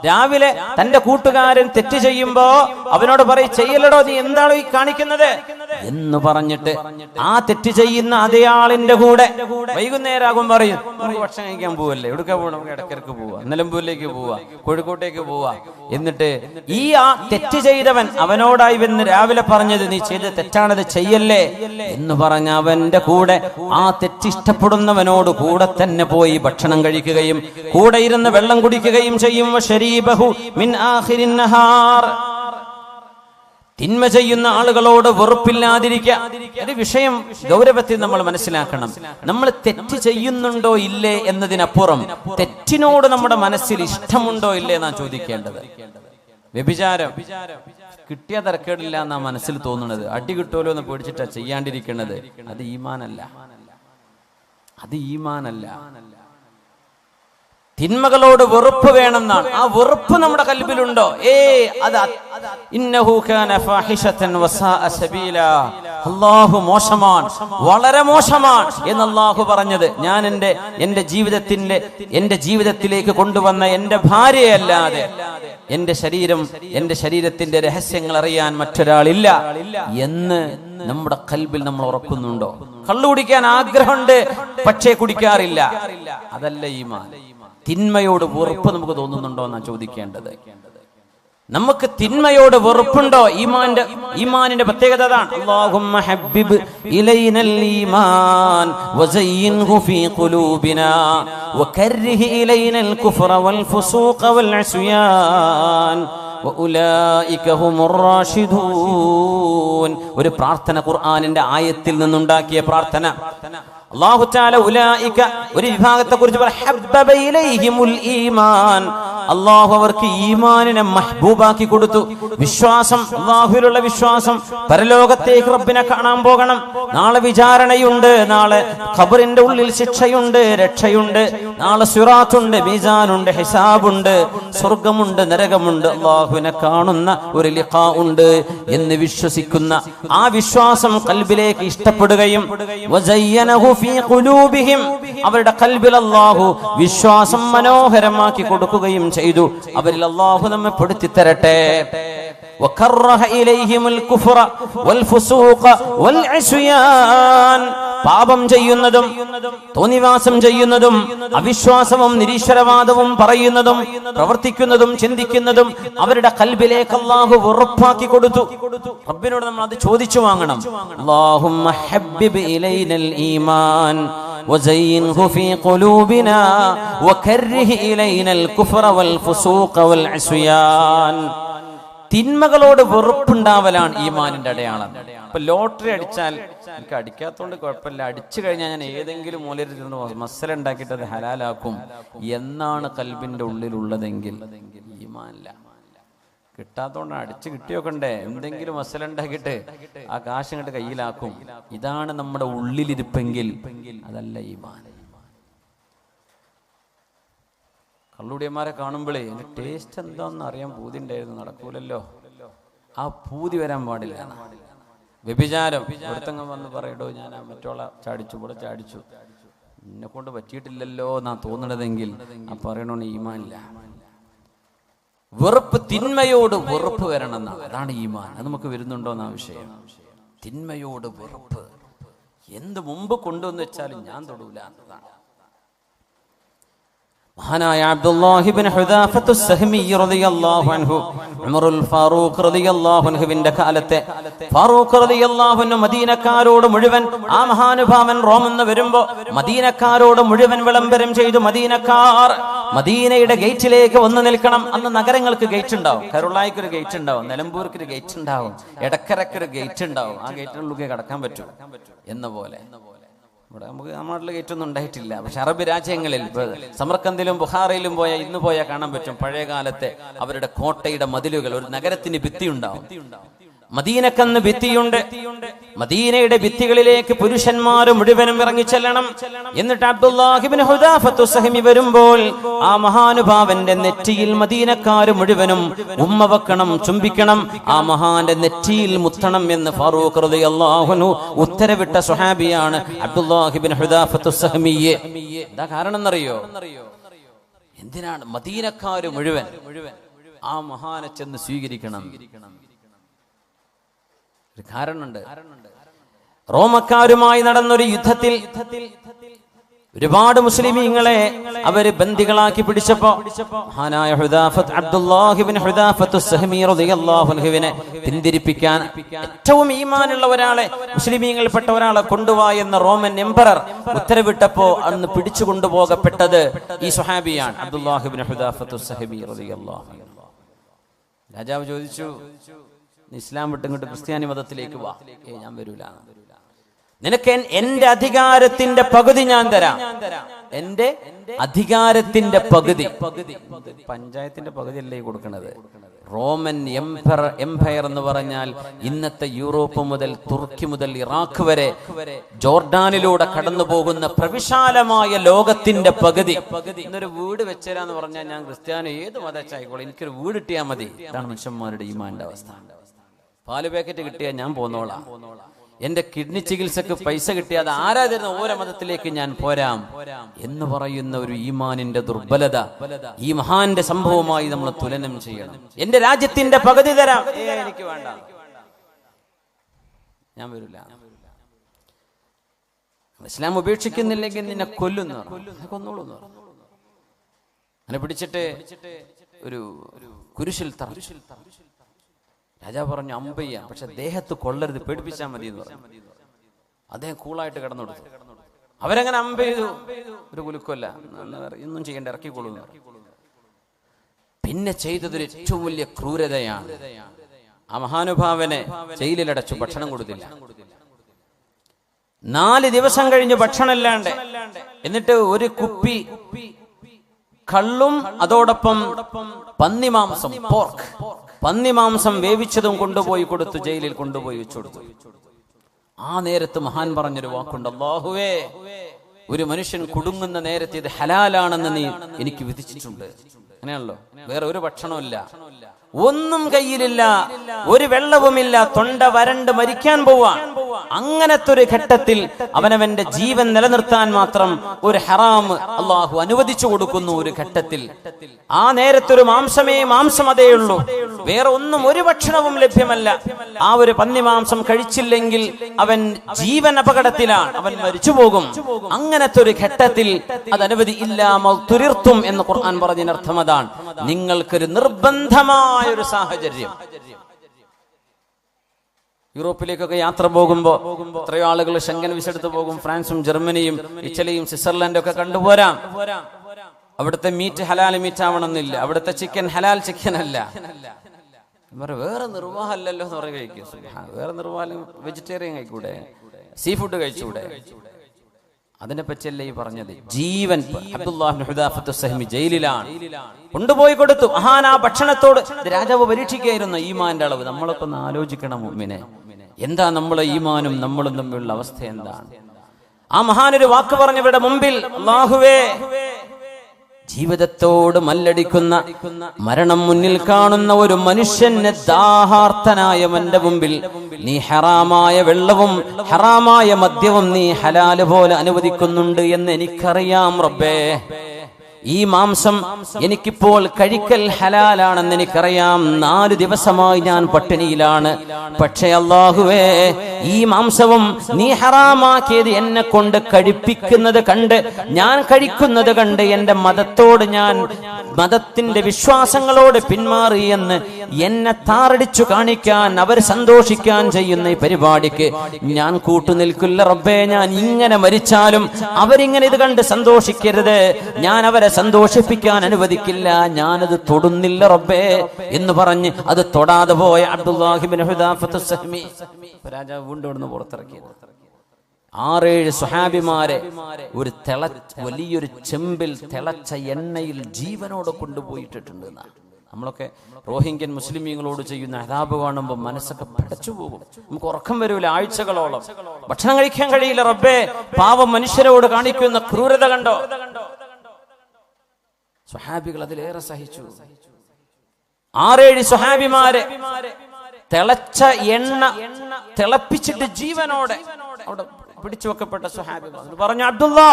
രാവിലെ തന്റെ കൂട്ടുകാരൻ തെറ്റ് ചെയ്യുമ്പോ അവനോട് പറയും, ചെയ്യല്ലടോ, നീ എന്താണോ ഈ കാണിക്കുന്നത് എന്ന് പറഞ്ഞിട്ട് ആ തെറ്റ് ചെയ്യുന്ന അതേ ആളിന്റെ കൂടെ വൈകുന്നേരമാകും പറയും, നമുക്ക് ഭക്ഷണം കഴിക്കാൻ പോവല്ലേ, എവിടുക്ക പോവാ, നമുക്ക് ഇടക്കിടക്ക് പോവാ, നിലമ്പൂരിലേക്ക് പോവാ, കോഴിക്കോട്ടേക്ക് പോവാ. എന്നിട്ട് ആ തെറ്റ് ചെയ്തവൻ അവനോടായി വന്ന് രാവിലെ പറഞ്ഞത്, നീ ചെയ്ത് തെറ്റാണത്, ചെയ്യല്ലേ എന്ന് പറഞ്ഞ അവന്റെ കൂടെ ആ തെറ്റിഷ്ടപ്പെടുന്നവനോട് കൂടെ തന്നെ പോയി ഭക്ഷണം കഴിക്കുകയും കൂടെ ഇരുന്ന് വെള്ളം കുടിക്കുകയും ചെയ്യും. തിന്മ ചെയ്യുന്ന ആളുകളോട് വെറുപ്പില്ലാതിരിക്കുക. ഒരു വിഷയം ഗൗരവത്തിൽ നമ്മൾ മനസ്സിലാക്കണം. നമ്മൾ തെറ്റ് ചെയ്യുന്നുണ്ടോ ഇല്ലേ എന്നതിനപ്പുറം തെറ്റിനോട് നമ്മുടെ മനസ്സിൽ ഇഷ്ടമുണ്ടോ ഇല്ലേ എന്നാണ് ചോദിക്കേണ്ടത്. വ്യഭിചാരം കിട്ടിയ തരക്കേടില്ല എന്നാ മനസ്സിൽ തോന്നുന്നത്. അടി കിട്ടുമല്ലോ എന്ന് പേടിച്ചിട്ടാ ചെയ്യാണ്ടിരിക്കുന്നത്. അത് ഈമാനല്ല. തിന്മകളോട് വെറുപ്പ് വേണമെന്നാണ്. ആ വെറുപ്പ് നമ്മുടെ കൽബിലുണ്ടോ? ഇന്നഹു കാന ഫാഹിഷതൻ വസാഅ സബീല, അല്ലാഹു മോശമാണ്, വളരെ മോശമാണ് എന്ന് അല്ലാഹു പറഞ്ഞത്. ഞാൻ എന്റെ ജീവിതത്തിലേക്ക് കൊണ്ടുവന്ന എന്റെ ഭാര്യയല്ലാതെ എന്റെ ശരീരത്തിന്റെ രഹസ്യങ്ങൾ അറിയാൻ മറ്റൊരാളില്ല എന്ന് നമ്മുടെ കൽബിൽ നമ്മൾ ഉറക്കുന്നുണ്ടോ? കള്ളു കുടിക്കാൻ ആഗ്രഹമുണ്ട്, പക്ഷേ കുടിക്കാറില്ല. അതല്ല ഈമാൻ. തിന്മയോട് വെറുപ്പ് നമുക്ക് തോന്നുന്നുണ്ടോ എന്നാണ് ചോദിക്കേണ്ടത്. നമുക്ക് തിന്മയോട് വെറുപ്പുണ്ടോ? ഈമാനിന്റെ പ്രത്യേകത അതാണ്. അല്ലാഹുമ്മ ഹബ്ബിബ് ഇലൈനൽ ഈമാൻ വസയ്യിൻഹു ഫീ ഖുലൂബിനാ വകർരിഹ് ഇലൈനൽ കുഫ്റ വൽ ഫുസൂഖ വൽ ഉസ്യാൻ വഉലൈക ഹുമുർ റാഷിദൂൻ ഒരു പ്രാർത്ഥന ഖുർആനിന്റെ ആയത്തിൽ നിന്നുണ്ടാക്കിയ പ്രാർത്ഥന. അല്ലാഹു തആല ഉലൈക ഒരു വിഭാഗത്തെ കുറിച്ച് ഹബ്ബബ ഇലൈഹിമുൽ ഈമാൻ, അല്ലാഹു അവർക്ക് ഈമാനിനെ മഹ്ബൂബാക്കി കൊടുത്തു. വിശ്വാസം, അല്ലാഹുവിലുള്ള വിശ്വാസം, പരലോകത്തേക്ക് റബ്ബിനെ കാണാൻ പോകണം, നാളെ വിചാരണയുണ്ട്, നാളെ ഖബറിന്റെ ഉള്ളിൽ ശിക്ഷയുണ്ട്, രക്ഷയുണ്ട്, നാളെ സിറാത്തുണ്ട്, മീസാനുണ്ട്, ഹിസാബുണ്ട്, സ്വർഗ്ഗമുണ്ട്, നരകമുണ്ട്, അല്ലാഹുവിനെ കാണുന്ന ഒരു ലിഖാ ഉണ്ട് എന്ന് വിശ്വസിക്കുന്ന ആ വിശ്വാസം ഖൽബിലേക്ക് ഇഷ്ടപ്പെടുകയും വസയ്യനഹു ഫീ ഖുലൂബിഹിം, അവരുടെ ഖൽബിൽ അല്ലാഹു വിശ്വാസം മനോഹരമാക്കി കൊടുക്കുകയും ചെയ്തു. അവരിൽ അല്ലാഹു നമ്മെ പെടുത്തി തരട്ടെ. വകറഹ ഇലൈഹിമുൽ കുഫ്ര വൽ ഫുസൂഖ വൽ ഇസ്യാൻ, പാപം ചെയ്യുന്നതും തോന്നിവാസം ചെയ്യുന്നതും അവിശ്വാസവും നിരീശ്വരവാദവും പറയുന്നതും പ്രവർത്തിക്കുന്നതും ചിന്തിക്കുന്നതും അവരുടെ ഖൽബിലേക്ക് അല്ലാഹു വെറുപ്പാക്കി കൊടുത്തു. റബ്ബിനോട് നമ്മൾ അത് ചോദിച്ചു വാങ്ങണം. അല്ലാഹുമ്മ ഹബ്ബിബ് ഇലൈനൽ ഈമാൻ വസയ്യിൻഹു ഫീ ഖുലൂബിനാ വകർരിഹ് ഇലൈനൽ കുഫ്ര വൽ ഫുസൂഖ വൽ ഇസ്യാൻ. തിന്മകളോട് വെറുപ്പുണ്ടാവലാണ് ഈമാനിന്റെ അടയാളം. ഇപ്പൊ ലോട്ടറി അടിച്ചാൽ എനിക്ക് അടിക്കാത്തോണ്ട് കുഴപ്പമില്ല, അടിച്ചു കഴിഞ്ഞാൽ ഞാൻ ഏതെങ്കിലും മൂലയിരുന്ന് മസല ഉണ്ടാക്കിയിട്ട് അത് ഹലാലാക്കും എന്നാണ് കൽബിന്റെ ഉള്ളിലുള്ളതെങ്കിൽ ഈമാനില്ല. കിട്ടാത്തോണ്ട് അടിച്ചു കിട്ടിയോക്കണ്ടേ, എന്തെങ്കിലും മസല ഉണ്ടാക്കിയിട്ട് ആ കാശ് ഇങ്ങോട്ട് കയ്യിലാക്കും, ഇതാണ് നമ്മുടെ ഉള്ളിലിരിപ്പെങ്കിൽ അതല്ല ഈമാൻ. കള്ളുടിയന്മാരെ കാണുമ്പോഴേ എൻ്റെ ടേസ്റ്റ് എന്താണെന്ന് അറിയാൻ പൂതി ഉണ്ടായിരുന്നു, നടക്കൂലല്ലോ. ആ പൂതി വരാൻ പാടില്ല. വ്യഭിചാരം, ഒരുത്തങ്ങം വന്ന് പറയടോ ഞാൻ മറ്റോള ചാടിച്ചു, ഇവിടെ ചാടിച്ചു, എന്നെ കൊണ്ട് പറ്റിയിട്ടില്ലല്ലോ എന്നാ തോന്നണതെങ്കിൽ ആ പറയണോന്ന് ഈമാനില്ല. വെറുപ്പ്, തിന്മയോട് വെറുപ്പ് വരണം എന്നാണ്, അതാണ് ഈമാൻ. അത് നമുക്ക് വരുന്നുണ്ടോ എന്നാ വിഷയം. തിന്മയോട് വെറുപ്പ്, എന്ത് മുമ്പ് കൊണ്ടുവന്ന് വെച്ചാലും ഞാൻ തൊടൂല എന്നതാണ്. മഹാനായ അബ്ദുല്ലാഹി ഇബ്നു ഹുദാഫത്തു സഹ്മി റളിയല്ലാഹു അൻഹു, ഉമറുൽ ഫാറൂഖ് റളിയല്ലാഹു അൻഹുവിന്റെ കാലത്തെ ഫാറൂഖ് റളിയല്ലാഹു അൻഹു മദീനക്കാരോട് മുഴുവൻ, ആ മഹാനുഭാവൻ റോമെന്ന് വരുമ്പോ മദീനക്കാരോട് മുഴുവൻ വിളംബരം ചെയ്തു. മദീനക്കാർ മദീനയുടെ ഗേറ്റിലേക്ക് വന്നു നിൽക്കണം. അന്ന് നഗരങ്ങൾക്ക് ഗേറ്റ് ഉണ്ടാവും, കരുളായിക്ക് ഒരു ഗേറ്റ് ഉണ്ടാവും, നിലമ്പൂർക്ക് ഒരു ഗേറ്റ് ഉണ്ടാവും, എടക്കരക്ക് ഒരു ഗേറ്റ് ഉണ്ടാവും. ആ ഗേറ്റിനുള്ളിൽ കടക്കാൻ പറ്റും എന്ന പോലെ. ഇവിടെ നമുക്ക് നമ്മുടെ ഗേറ്റൊന്നും ഉണ്ടായിട്ടില്ല. പക്ഷെ അറബ് രാജ്യങ്ങളിൽ സമർക്കന്ദിലും ബുഖാറയിലും ഇന്ന് പോയാൽ കാണാൻ പറ്റും പഴയ കാലത്തെ അവരുടെ കോട്ടയുടെ മതിലുകൾ. ഒരു നഗരത്തിന് ഭിത്തി ഉണ്ടാവും. മദീനക്കന്ന് ഭിത്തിയുണ്ട്. മദീനയുടെ ഭിത്തികളിലേക്ക് പുരുഷന്മാർ മുഴുവനും ഇറങ്ങിച്ചെല്ലണം. എന്നിട്ട് അബ്ദുല്ലാഹി ഇബ്നു ഹുദാഫത്തു സഹ്മി വരുമ്പോൾ ആ മഹാനുഭാവന്റെ നെറ്റിയിൽ മദീനക്കാർ മുഴുവനും ഉമ്മ വെക്കണം, ചുംബിക്കണം, ആ മഹാന്റെ നെറ്റിയിൽ മുത്തണം എന്ന് ഫാറൂഖ് റളിയല്ലാഹു അൻഹു ഉത്തരവിട്ട സ്വഹാബിയാണ് അബ്ദുല്ലാഹി ഇബ്നു ഹുദാഫത്തു സഹ്മി. എന്താ കാരണം എന്നറിയോ? എന്തിനാണ് മദീനക്കാർ മുഴുവൻ ആ മഹാനെ ചെന്ന് സ്വീകരിക്കണം? ഒരു കാരണമുണ്ട്. റോമക്കാരുമായി നടന്നൊരു യുദ്ധത്തിൽ ഒരുപാട് മുസ്ലിമീങ്ങളെ അവര് ബന്ദികളാക്കി പിടിച്ചപ്പോ മഹാനായ അബ്ദുല്ലാഹി ഇബ്നു ഹുദാഫത്തു സഹ്മി റളിയല്ലാഹു അൻഹുവിനെ പിന്തിരിപ്പിക്കാൻ ഏറ്റവും ഈമാനുള്ള ഒരാളെ, മുസ്ലിമീങ്ങളിൽപ്പെട്ട ഒരാളെ കൊണ്ടുവാ എന്ന റോമൻ എംപറർ ഉത്തരവിട്ടപ്പോ അന്ന് പിടിച്ചു കൊണ്ടുപോകപ്പെട്ടത് ഈ സ്വഹാബിയാണ്, അബ്ദുല്ലാഹി ഇബ്നു ഹുദാഫത്തു സഹ്മി റളിയല്ലാഹു അൻഹു. രാജാവ് ചോദിച്ചു, ഇസ്ലാം വിട്ടിങ്ങോട്ട് ക്രിസ്ത്യാനി മതത്തിലേക്ക് വാ. ഞാൻ വരൂല. നിനക്ക് എന്റെ അധികാരത്തിന്റെ പകുതി ഞാൻ തരാം. എന്റെ അധികാരത്തിന്റെ പകുതി, പഞ്ചായത്തിന്റെ പകുതി അല്ലേ കൊടുക്കണത്. റോമൻ എംപയർ എന്ന് പറഞ്ഞാൽ ഇന്നത്തെ യൂറോപ്പ് മുതൽ തുർക്കി മുതൽ ഇറാഖ് വരെ ജോർഡാനിലൂടെ കടന്നു പോകുന്ന പ്രവിശാലമായ ലോകത്തിന്റെ പകുതി. ഇന്നൊരു വീട് വെച്ചരാന്ന് പറഞ്ഞാൽ ഞാൻ ക്രിസ്ത്യാനി ഏത് മതച്ചായിക്കോളെ, എനിക്കൊരു വീട് കിട്ടിയാൽ മതി. ഇതാണ് മനുഷ്യന്മാരുടെ ഈമാന്റെ അവസ്ഥ. പാല് പാക്കറ്റ് കിട്ടിയാൽ ഞാൻ പോന്നോളാം, എന്റെ കിഡ്നി ചികിത്സക്ക് പൈസ കിട്ടിയാൽ ആരാ തരുന്ന ഓരോ മതത്തിലേക്ക് ഞാൻ പോരാം എന്ന് പറയുന്ന ഒരു ഈമാനിന്റെ ദുർബലത ഈ മഹാന്റെ സംഭവമായി നമ്മൾ തുലനം ചെയ്യണം. എന്റെ രാജ്യത്തിന്റെ പകുതി തരാം, എനിക്ക് വേണ്ട, ഞാൻ വരില്ല. ഇസ്ലാം ഉപേക്ഷിക്കുന്നില്ലെങ്കിൽ നിന്നെ കൊല്ലുന്നു, കൊന്നോളൂ. അങ്ങനെ പിടിച്ചിട്ട് ഒരു കുരിശിൽ തറച്ചു. രാജാവ് പറഞ്ഞു അമ്പയ്യ, പക്ഷെ ദേഹത്ത് കൊള്ളരുത്, പേടിപ്പിച്ചാൽ മതി എന്ന് പറഞ്ഞു. അദ്ദേഹം കൂളായിട്ട് കിടന്നുകൊടുത്തു. അവരങ്ങനെ അമ്പ ചെയ്തു. ഒരു കുലുക്കല്ല, ഒന്നും ചെയ്യേണ്ട, ഇറക്കിക്കൊള്ളുന്നു. പിന്നെ ചെയ്തതൊരു ഏറ്റവും വലിയ ക്രൂരതയാണ്. ആ മഹാനുഭാവനെ ജയിലിലടച്ചു, ഭക്ഷണം കൊടുത്തില്ല. 4 ദിവസം കഴിഞ്ഞ് ഭക്ഷണമില്ലാണ്ട്. എന്നിട്ട് ഒരു കുപ്പി കള്ളും അതോടൊപ്പം പന്നിമാംസം, പോർക്ക്, പന്നിമാംസം വേവിച്ചതും കൊണ്ടുപോയി കൊടുത്തു, ജയിലിൽ കൊണ്ടുപോയി വെച്ചു കൊടുത്തു. ആ നേരത്ത് മഹാൻ പറഞ്ഞൊരു വാക്കുണ്ട്, അല്ലാഹുവേ, ഒരു മനുഷ്യൻ കുടുങ്ങുന്ന നേരത്തെ ഇത് ഹലാലാണെന്ന് നീ എനിക്ക് വിധിച്ചിട്ടുണ്ട്. അങ്ങനെയാണല്ലോ. വേറെ ഒരു ഭക്ഷണമില്ല, ഒന്നും കയ്യിലില്ല, ഒരു വെള്ളവുമില്ല, തൊണ്ട വരണ്ട് മരിക്കാൻ പോവാൻ. അങ്ങനത്തെ ഒരു ഘട്ടത്തിൽ അവനവന്റെ ജീവൻ നിലനിർത്താൻ മാത്രം ഒരു ഹറാം അള്ളാഹു അനുവദിച്ചു കൊടുക്കുന്നു. ഒരു ഘട്ടത്തിൽ ആ നേരത്തൊരു മാംസം അതേ ഉള്ളൂ, വേറെ ഒന്നും ഒരു ഭക്ഷണവും ലഭ്യമല്ല. ആ ഒരു പന്നിമാംസം കഴിച്ചില്ലെങ്കിൽ അവൻ ജീവൻ അപകടത്തിലാണ്, അവൻ മരിച്ചു പോകും. അങ്ങനത്തെ ഒരു ഘട്ടത്തിൽ അത് അനുവദി ഇല്ലാമൽ തുരിർത്തും എന്ന് ഖുർആൻ പറഞ്ഞതിനർത്ഥം അതാണ്, നിങ്ങൾക്കൊരു നിർബന്ധമായ ഒരു സാഹചര്യം. യൂറോപ്പിലേക്കൊക്കെ യാത്ര പോകുമ്പോൾ എത്രയോ ആളുകൾ ഷെങ്കൻ വിസ എടുത്ത് പോകും. ഫ്രാൻസും ജർമ്മനിയും ഇറ്റലിയും സ്വിറ്റ്സർലൻഡും ഒക്കെ കണ്ടുപോരാം. അവിടുത്തെ മീറ്റ് ഹലാൽ മീറ്റ് ആവണമെന്നില്ല, അവിടുത്തെ ചിക്കൻ ഹലാൽ ചിക്കൻ അല്ല. വേറെ നിർവാഹമല്ലല്ലോ എന്ന് പറഞ്ഞ് കഴിക്കും. വേറെ നിർവാഹം വെജിറ്റേറിയൻ കഴിക്കൂടെ, സീ ഫുഡ് കഴിച്ചൂടെ? അതിനെ പറ്റിയല്ല ഈ പറഞ്ഞത്. ജീവൻ അബ്ദുല്ലാഹ് ഇബ്നു ഹുദാഫത്ത് സഹ്മി ജയിലിലാണ്, കൊണ്ടുപോയി കൊടുത്തു. മഹാൻ ആ ഭക്ഷണത്തോട് രാജാവ് പരീക്ഷിക്കുകയായിരുന്നു ഈമാന്റെ അളവ്. നമ്മളൊക്കെ ഒന്ന് ആലോചിക്കണം മുഅ്മിനെ, എന്താ നമ്മളെ ഈമാനും നമ്മളും തമ്മിലുള്ള അവസ്ഥ എന്താണ്? ആ മഹാനൊരു വാക്ക് പറഞ്ഞവരുടെ മുമ്പിൽ, അല്ലാഹുവേ, ജീവിതത്തോട് മല്ലടിക്കുന്ന, മരണം മുന്നിൽ കാണുന്ന ഒരു മനുഷ്യന് ദാഹാർത്തനായവന്റെ മുമ്പിൽ നീ ഹറാമായ വെള്ളവും ഹറാമായ മദ്യവും നീ ഹലാല് പോലെ അനുവദിക്കുന്നുണ്ട് എന്ന് എനിക്കറിയാം റബ്ബേ. ഈ മാംസം എനിക്കിപ്പോൾ കഴിക്കൽ ഹലാലാണെന്ന് എനിക്കറിയാം. 4 ദിവസമായി ഞാൻ പട്ടിണിയിലാണ്. പക്ഷേ അല്ലാഹുവേ, ഈ മാംസവും നീ ഹറാമാക്കിയത് എന്നെ കൊണ്ട് കഴിപ്പിക്കുന്നത് കണ്ട്, ഞാൻ കഴിക്കുന്നത് കണ്ട് എന്റെ മതത്തോട്, ഞാൻ മതത്തിന്റെ വിശ്വാസങ്ങളോട് പിന്മാറി എന്ന് എന്നെ താറടിച്ചു കാണിക്കാൻ, അവർ സന്തോഷിക്കാൻ ചെയ്യുന്ന ഈ പരിപാടിക്ക് ഞാൻ കൂട്ടുനിൽക്കില്ല റബ്ബേ. ഞാൻ ഇങ്ങനെ മരിച്ചാലും അവരിങ്ങനെ ഇത് കണ്ട് സന്തോഷിക്കരുത്, ഞാൻ അവരെ സന്തോഷിപ്പിക്കാൻ അനുവദിക്കില്ല, ഞാനത് തൊടുന്നില്ല റബ്ബേ എന്ന് പറഞ്ഞ് അത് തൊടാതെ പോയ അബ്ദുല്ലാഹി ഇബ്നു ഹുദാഫത്ത് സഹ്മി രാജാവ് വീണ്ടും ഇവിടുന്ന് പുറത്തിറക്കിയത്. 6-7 സ്വഹാബിമാരെ ഒരു വലിയൊരു ചെമ്പിൽ തിളച്ച എണ്ണയിൽ ജീവനോടെ കൊണ്ടുപോയിട്ടിട്ടുണ്ട്. നമ്മളൊക്കെ റോഹിംഗ്യൻ മുസ്ലിമീങ്ങളോട് ചെയ്യുന്ന അദാബ് കാണുമ്പോൾ മനസ്സൊക്കെ പടച്ചു പോകും. നമുക്ക് ഉറക്കം വരൂല, ആഴ്ചകളോളം ഭക്ഷണം കഴിക്കാൻ കഴിയില്ല റബ്ബേ. പാവം മനുഷ്യരോട് കാണിക്കുന്ന ക്രൂരത കണ്ടോ? സ്വഹാബികൾ അതിലേറെ സഹിച്ചു. 6-7 സ്വഹാബിമാരെ തിളച്ച എണ്ണ തിളപ്പിച്ചിട്ട് ജീവനോടെ അവിടെ പിടിച്ചു വെക്കപ്പെട്ട സ്വഹാബികൾ പറഞ്ഞു, അബ്ദുല്ലാ,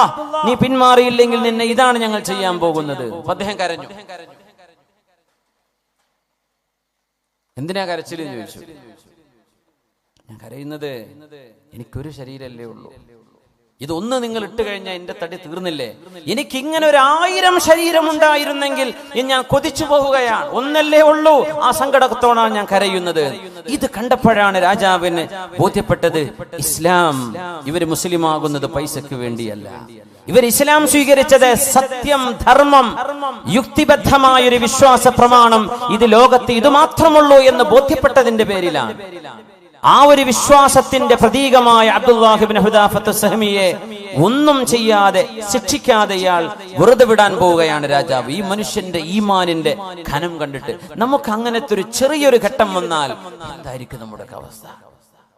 നീ പിന്മാറിയില്ലെങ്കിൽ നിന്നെ ഇതാണ് ഞങ്ങൾ ചെയ്യാൻ പോകുന്നത്. അദ്ദേഹം കരഞ്ഞു. എന്തിനാ കരച്ചിലെന്ന് ചോദിച്ചു. ഞാൻ കരയുന്നത് എനിക്കൊരു ശരീരമല്ലേ ഉള്ളൂ, ഇതൊന്ന് നിങ്ങൾ ഇട്ട് കഴിഞ്ഞാൽ എന്റെ തടി തീർന്നില്ലേ? എനിക്ക് ഇങ്ങനെ 1000 ശരീരം ഉണ്ടായിരുന്നെങ്കിൽ ഞാൻ കൊതിച്ചു പോവുകയാണ്. ഒന്നല്ലേ ഉള്ളൂ, ആ സങ്കടത്തോടാണ് ഞാൻ കരയുന്നത്. ഇത് കണ്ടപ്പോഴാണ് രാജാവിന് ബോധ്യപ്പെട്ടത്, ഇസ്ലാം, ഇവര് മുസ്ലിം ആകുന്നത് പൈസക്ക് വേണ്ടിയല്ല. ഇവർ ഇസ്ലാം സ്വീകരിച്ചത് സത്യം, ധർമ്മം, യുക്തിബദ്ധമായൊരു വിശ്വാസ പ്രമാണം, ഇത് ലോകത്ത് ഇത് മാത്രമുള്ളൂ എന്ന് ബോധ്യപ്പെട്ടതിന്റെ പേരിലാണ്. ആ ഒരു വിശ്വാസത്തിന്റെ പ്രതീകമായ അബ്ദുല്ലാഹി ഇബ്നു ഹുദാഫത്ത് സഹ്മിയെ ഒന്നും ചെയ്യാതെ ശിക്ഷിക്കാതെ ഇയാൾ വെറുതെ വിടാൻ പോവുകയാണ് രാജാവ്. ഈ മനുഷ്യന്റെ ഈമാനിന്റെ ഘനം കണ്ടിട്ട് നമുക്ക് അങ്ങനത്തെ ഒരു ചെറിയൊരു ഘട്ടം വന്നാൽ എന്തായിരിക്കും നമ്മുടെ അവസ്ഥ?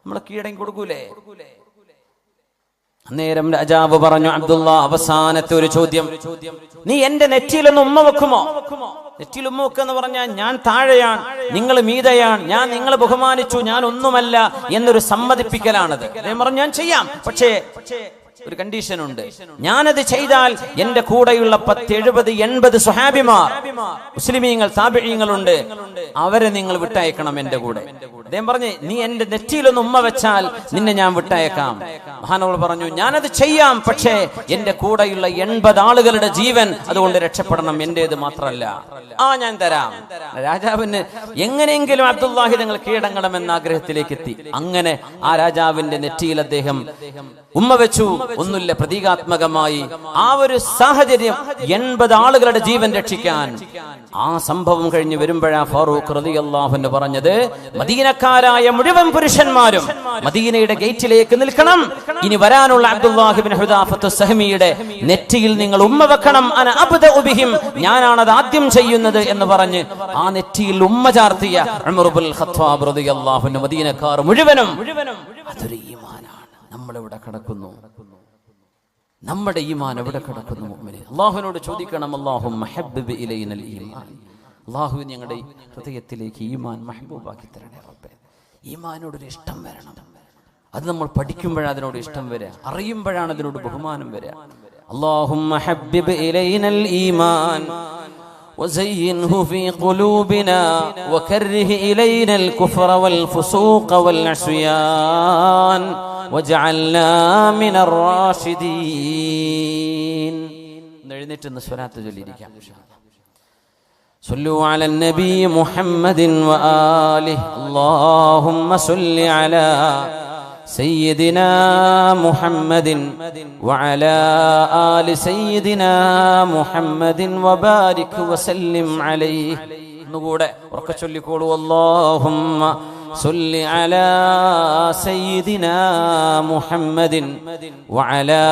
നമ്മളെ കീഴടങ്ങി കൊടുക്കൂലേ? അന്നേരം രാജാവ് പറഞ്ഞു, അബ്ദുല്ലാ, അവസാനത്തെ ഒരു ചോദ്യം, നീ എന്റെ നെറ്റിയിലൊന്ന് ഉമ്മ വെക്കുമോ? നെറ്റിയിൽ ഉമ്മ വെക്കെന്ന് പറഞ്ഞാൽ ഞാൻ താഴെയാണ്, നിങ്ങൾ മീതയാണ്, ഞാൻ നിങ്ങളെ ബഹുമാനിച്ചു, ഞാൻ ഒന്നുമല്ല എന്നൊരു സമ്മതിപ്പിക്കലാണത്. അദ്ദേഹം പറഞ്ഞു, ഞാൻ ചെയ്യാം, പക്ഷേ ഒരു കണ്ടീഷൻ ഉണ്ട്. ഞാനത് ചെയ്താൽ എന്റെ കൂടെയുള്ള 10, 70, 80 സ്വഹാബിമാർ, മുസ്ലിമീങ്ങൾ, താബിഈങ്ങളുണ്ട്, അവരെ നിങ്ങൾ വിട്ടയക്കണം എന്റെ കൂടെ. അദ്ദേഹം പറഞ്ഞു, നീ എന്റെ നെറ്റിയിലൊന്ന് ഉമ്മ വെച്ചാൽ നിന്നെ ഞാൻ വിട്ടയക്കാം. മഹാനവർ പറഞ്ഞു, ഞാനത് ചെയ്യാം, പക്ഷേ എന്റെ കൂടെയുള്ള 80 ആളുകളുടെ ജീവൻ അതുകൊണ്ട് രക്ഷപ്പെടണം, എന്റേത് മാത്രമല്ല. ഞാൻ തരാം. രാജാവിന് എങ്ങനെയെങ്കിലും അബ്ദുല്ലാഹി തങ്ങൾ കീഴടങ്ങണമെന്ന ആഗ്രഹത്തിലേക്ക് എത്തി. അങ്ങനെ ആ രാജാവിന്റെ നെറ്റിയിൽ അദ്ദേഹം ഉമ്മ വെച്ചു. ഒന്നുമില്ല, പ്രതീകാത്മകമായി ആ ഒരു സാഹചര്യം 80 ആളുകളുടെ ജീവൻ രക്ഷിക്കാൻ. ആ സംഭവം കഴിഞ്ഞ് വരുമ്പോഴാ ഫാറൂഖ് റളിയല്ലാഹു അൻഹു പറഞ്ഞത്, മദീനക്കാരായ മുഴുവൻ പുരുഷന്മാരും മദീനയുടെ ഗേറ്റിലേക്ക് നിൽക്കണം. ഇനി വരാനുള്ള അബ്ദുല്ലാഹി ഇബ്നു ഹുദാഫത്ത് സഹമിയുടെ നെറ്റിയിൽ നിങ്ങൾ ഉമ്മ വെക്കണം. അന അബ്ദഉ ബിഹിം, ഞാനാണത് ആദ്യം ചെയ്യുന്നത് എന്ന് പറഞ്ഞ് ആ നെറ്റിയിൽ ഉമ്മ ചാർത്തിയ ഉമർ ഇബ്നുൽ ഖത്താബ് റളിയല്ലാഹു അൻഹു മദീനക്കാർ മുഴുവനും. അതൊരു ഈമാനാണ്. നമ്മളെവിടെ കിടക്കുന്നു? നമ്മുടെ ഈമാൻ എവിടെ കിടക്കുന്നു? മുഅ്മിനേ, അല്ലാഹുവിനോട് ചോദിക്കണം, അല്ലാഹുമ്മ ഹബ്ബിബ് ഇലൈനൽ ഈമാൻ, അല്ലാഹു ഞങ്ങളുടെ ഹൃദയത്തിലേക്ക് ഈമാൻ മഹ്ബൂബാക്കി തരണേ റബ്ബേ. ഈമാനോടൊരു ഇഷ്ടം വരണം. അത് നമ്മൾ പഠിക്കുമ്പോഴാണ് അതിനോട് ഇഷ്ടം വരിക, അറിയുമ്പോഴാണ് അതിനോട് ബഹുമാനം വരിക. അല്ലാഹുമ്മ ഹബ്ബിബ് ഇലൈനൽ ഈമാൻ وزينه في قلوبنا وكره إلينا الكفر والفسوق والعصيان وجعلنا من الراشدين. എഴുന്നേറ്റ് സ്വലാത്ത് ചൊല്ലിയിരിക്കാം. صلوا على النبي محمد وآله اللهم صل على سيدنا محمد وعلى آل سيدنا محمد وبارك وسلم عليه. نقول وركشل يقول اللهم صل على سيدنا محمد وعلى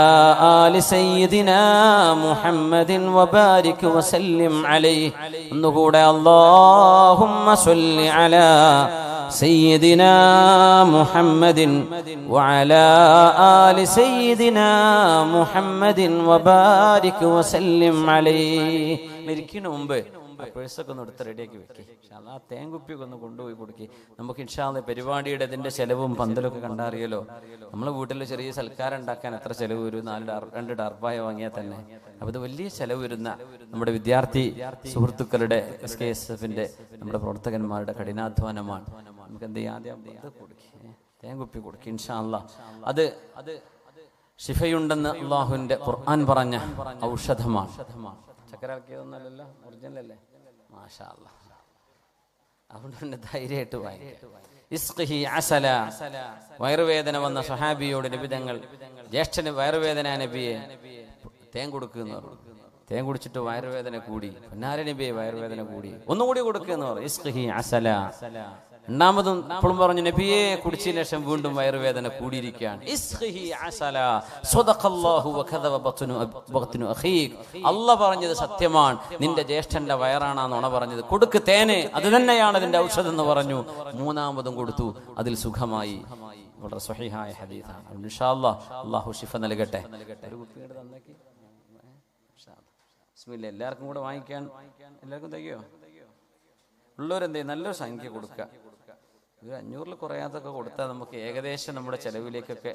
آل سيدنا محمد وبارك وسلم عليه. نقول اللهم صل على سيدنا محمد وعلى آل سيدنا محمد وبارك وسلم عليه. മരിക്കുന്ന മുമ്പ് പേഴ്സൊക്കെ ഒന്ന് എടുത്ത് റെഡിയാക്കി വെക്കി. ആ തേങ്കുപ്പിയൊക്കെ ഒന്ന് കൊണ്ടുപോയി കൊടുക്കി. നമുക്ക് ഇൻഷാ അല്ലാഹ് പരിപാടിയുടെ ഇതിന്റെ ചെലവും പന്തലൊക്കെ കണ്ടറിയല്ലോ. നമ്മളെ വീട്ടിൽ ചെറിയ സൽക്കാരം ഉണ്ടാക്കാൻ എത്ര ചെലവ് വരും? 2 ഡർപ്പായ വാങ്ങിയാൽ തന്നെ. അപ്പോൾ ഇത് വലിയ ചെലവ് വരുന്ന നമ്മുടെ വിദ്യാർത്ഥി സുഹൃത്തുക്കളുടെ SKSF-ന്റെ നമ്മുടെ പ്രവർത്തകന്മാരുടെ കഠിനാധ്വാനമാണ്. നമുക്ക് എന്ത് ചെയ്യാം? ആദ്യം ഇത് കൊടുക്കി, തേങ്കുപ്പി കൊടുക്കി. ഇൻഷാ അല്ലാഹ് അത് ശിഫയുണ്ടെന്ന് അള്ളാഹുവിന്റെ ഖുർആൻ പറഞ്ഞ ഔഷധമാണ്. ചക്കരാക്കിയതൊന്നല്ലല്ലോ, ഒറിജിനൽ അല്ലേ? മാഷാ അല്ലാഹ്. അതുകൊണ്ട് തന്നെ ധൈര്യമായിട്ട് വാങ്ങിക്കുക. വയറുവേദന വന്ന സ്വഹാബിയോട് നബി തങ്ങൾ, ജ്യേഷ്ഠന് വയറുവേദന നബിയെ തേൻ കൊടുക്കുന്നു പറഞ്ഞു. തേൻ കുടിച്ചിട്ട് വയറുവേദന കൂടി. പൊന്നാര നബിയെ വയറുവേദന കൂടി, ഒന്നുകൂടി കൊടുക്കുന്നു പറഞ്ഞു. ഇസ്ഖിഹി അസല. രണ്ടാമതും ഇപ്പോഴും പറഞ്ഞു, നബിയെ കുടിച്ചതിന് ശേഷം വീണ്ടും വയറുവേദന കൂടിയിരിക്കുകയാണ്. അല്ലാഹ് പറഞ്ഞത് സത്യമാണ്, നിന്റെ ജ്യേഷ്ഠന്റെ വയറാണ് നുണ പറഞ്ഞത്. കൊടുക്ക് തേന്, അത് തന്നെയാണ് അതിന്റെ ഔഷധം എന്ന് പറഞ്ഞു. മൂന്നാമതും കൊടുത്തു, അതിൽ സുഖമായി. വളരെ സ്വഹീഹായ ഹദീസാണ്. ഇൻഷാ അല്ലാഹ് അല്ലാഹു ശിഫ നൽകട്ടെ. ഒരു കുപ്പിയുടെ തന്നേക്ക്. ബിസ്മില്ലാ. എല്ലാവർക്കും കൂടെ വാങ്ങിക്കാൻ എല്ലാവർക്കും തയ്യോ? ഉള്ളവരെന്തേ നല്ലൊരു സംഖ്യ കൊടുക്കുക. ഒരു 500 കുറയാതൊക്കെ കൊടുത്താൽ നമുക്ക് ഏകദേശം നമ്മുടെ ചെലവിലേക്കൊക്കെ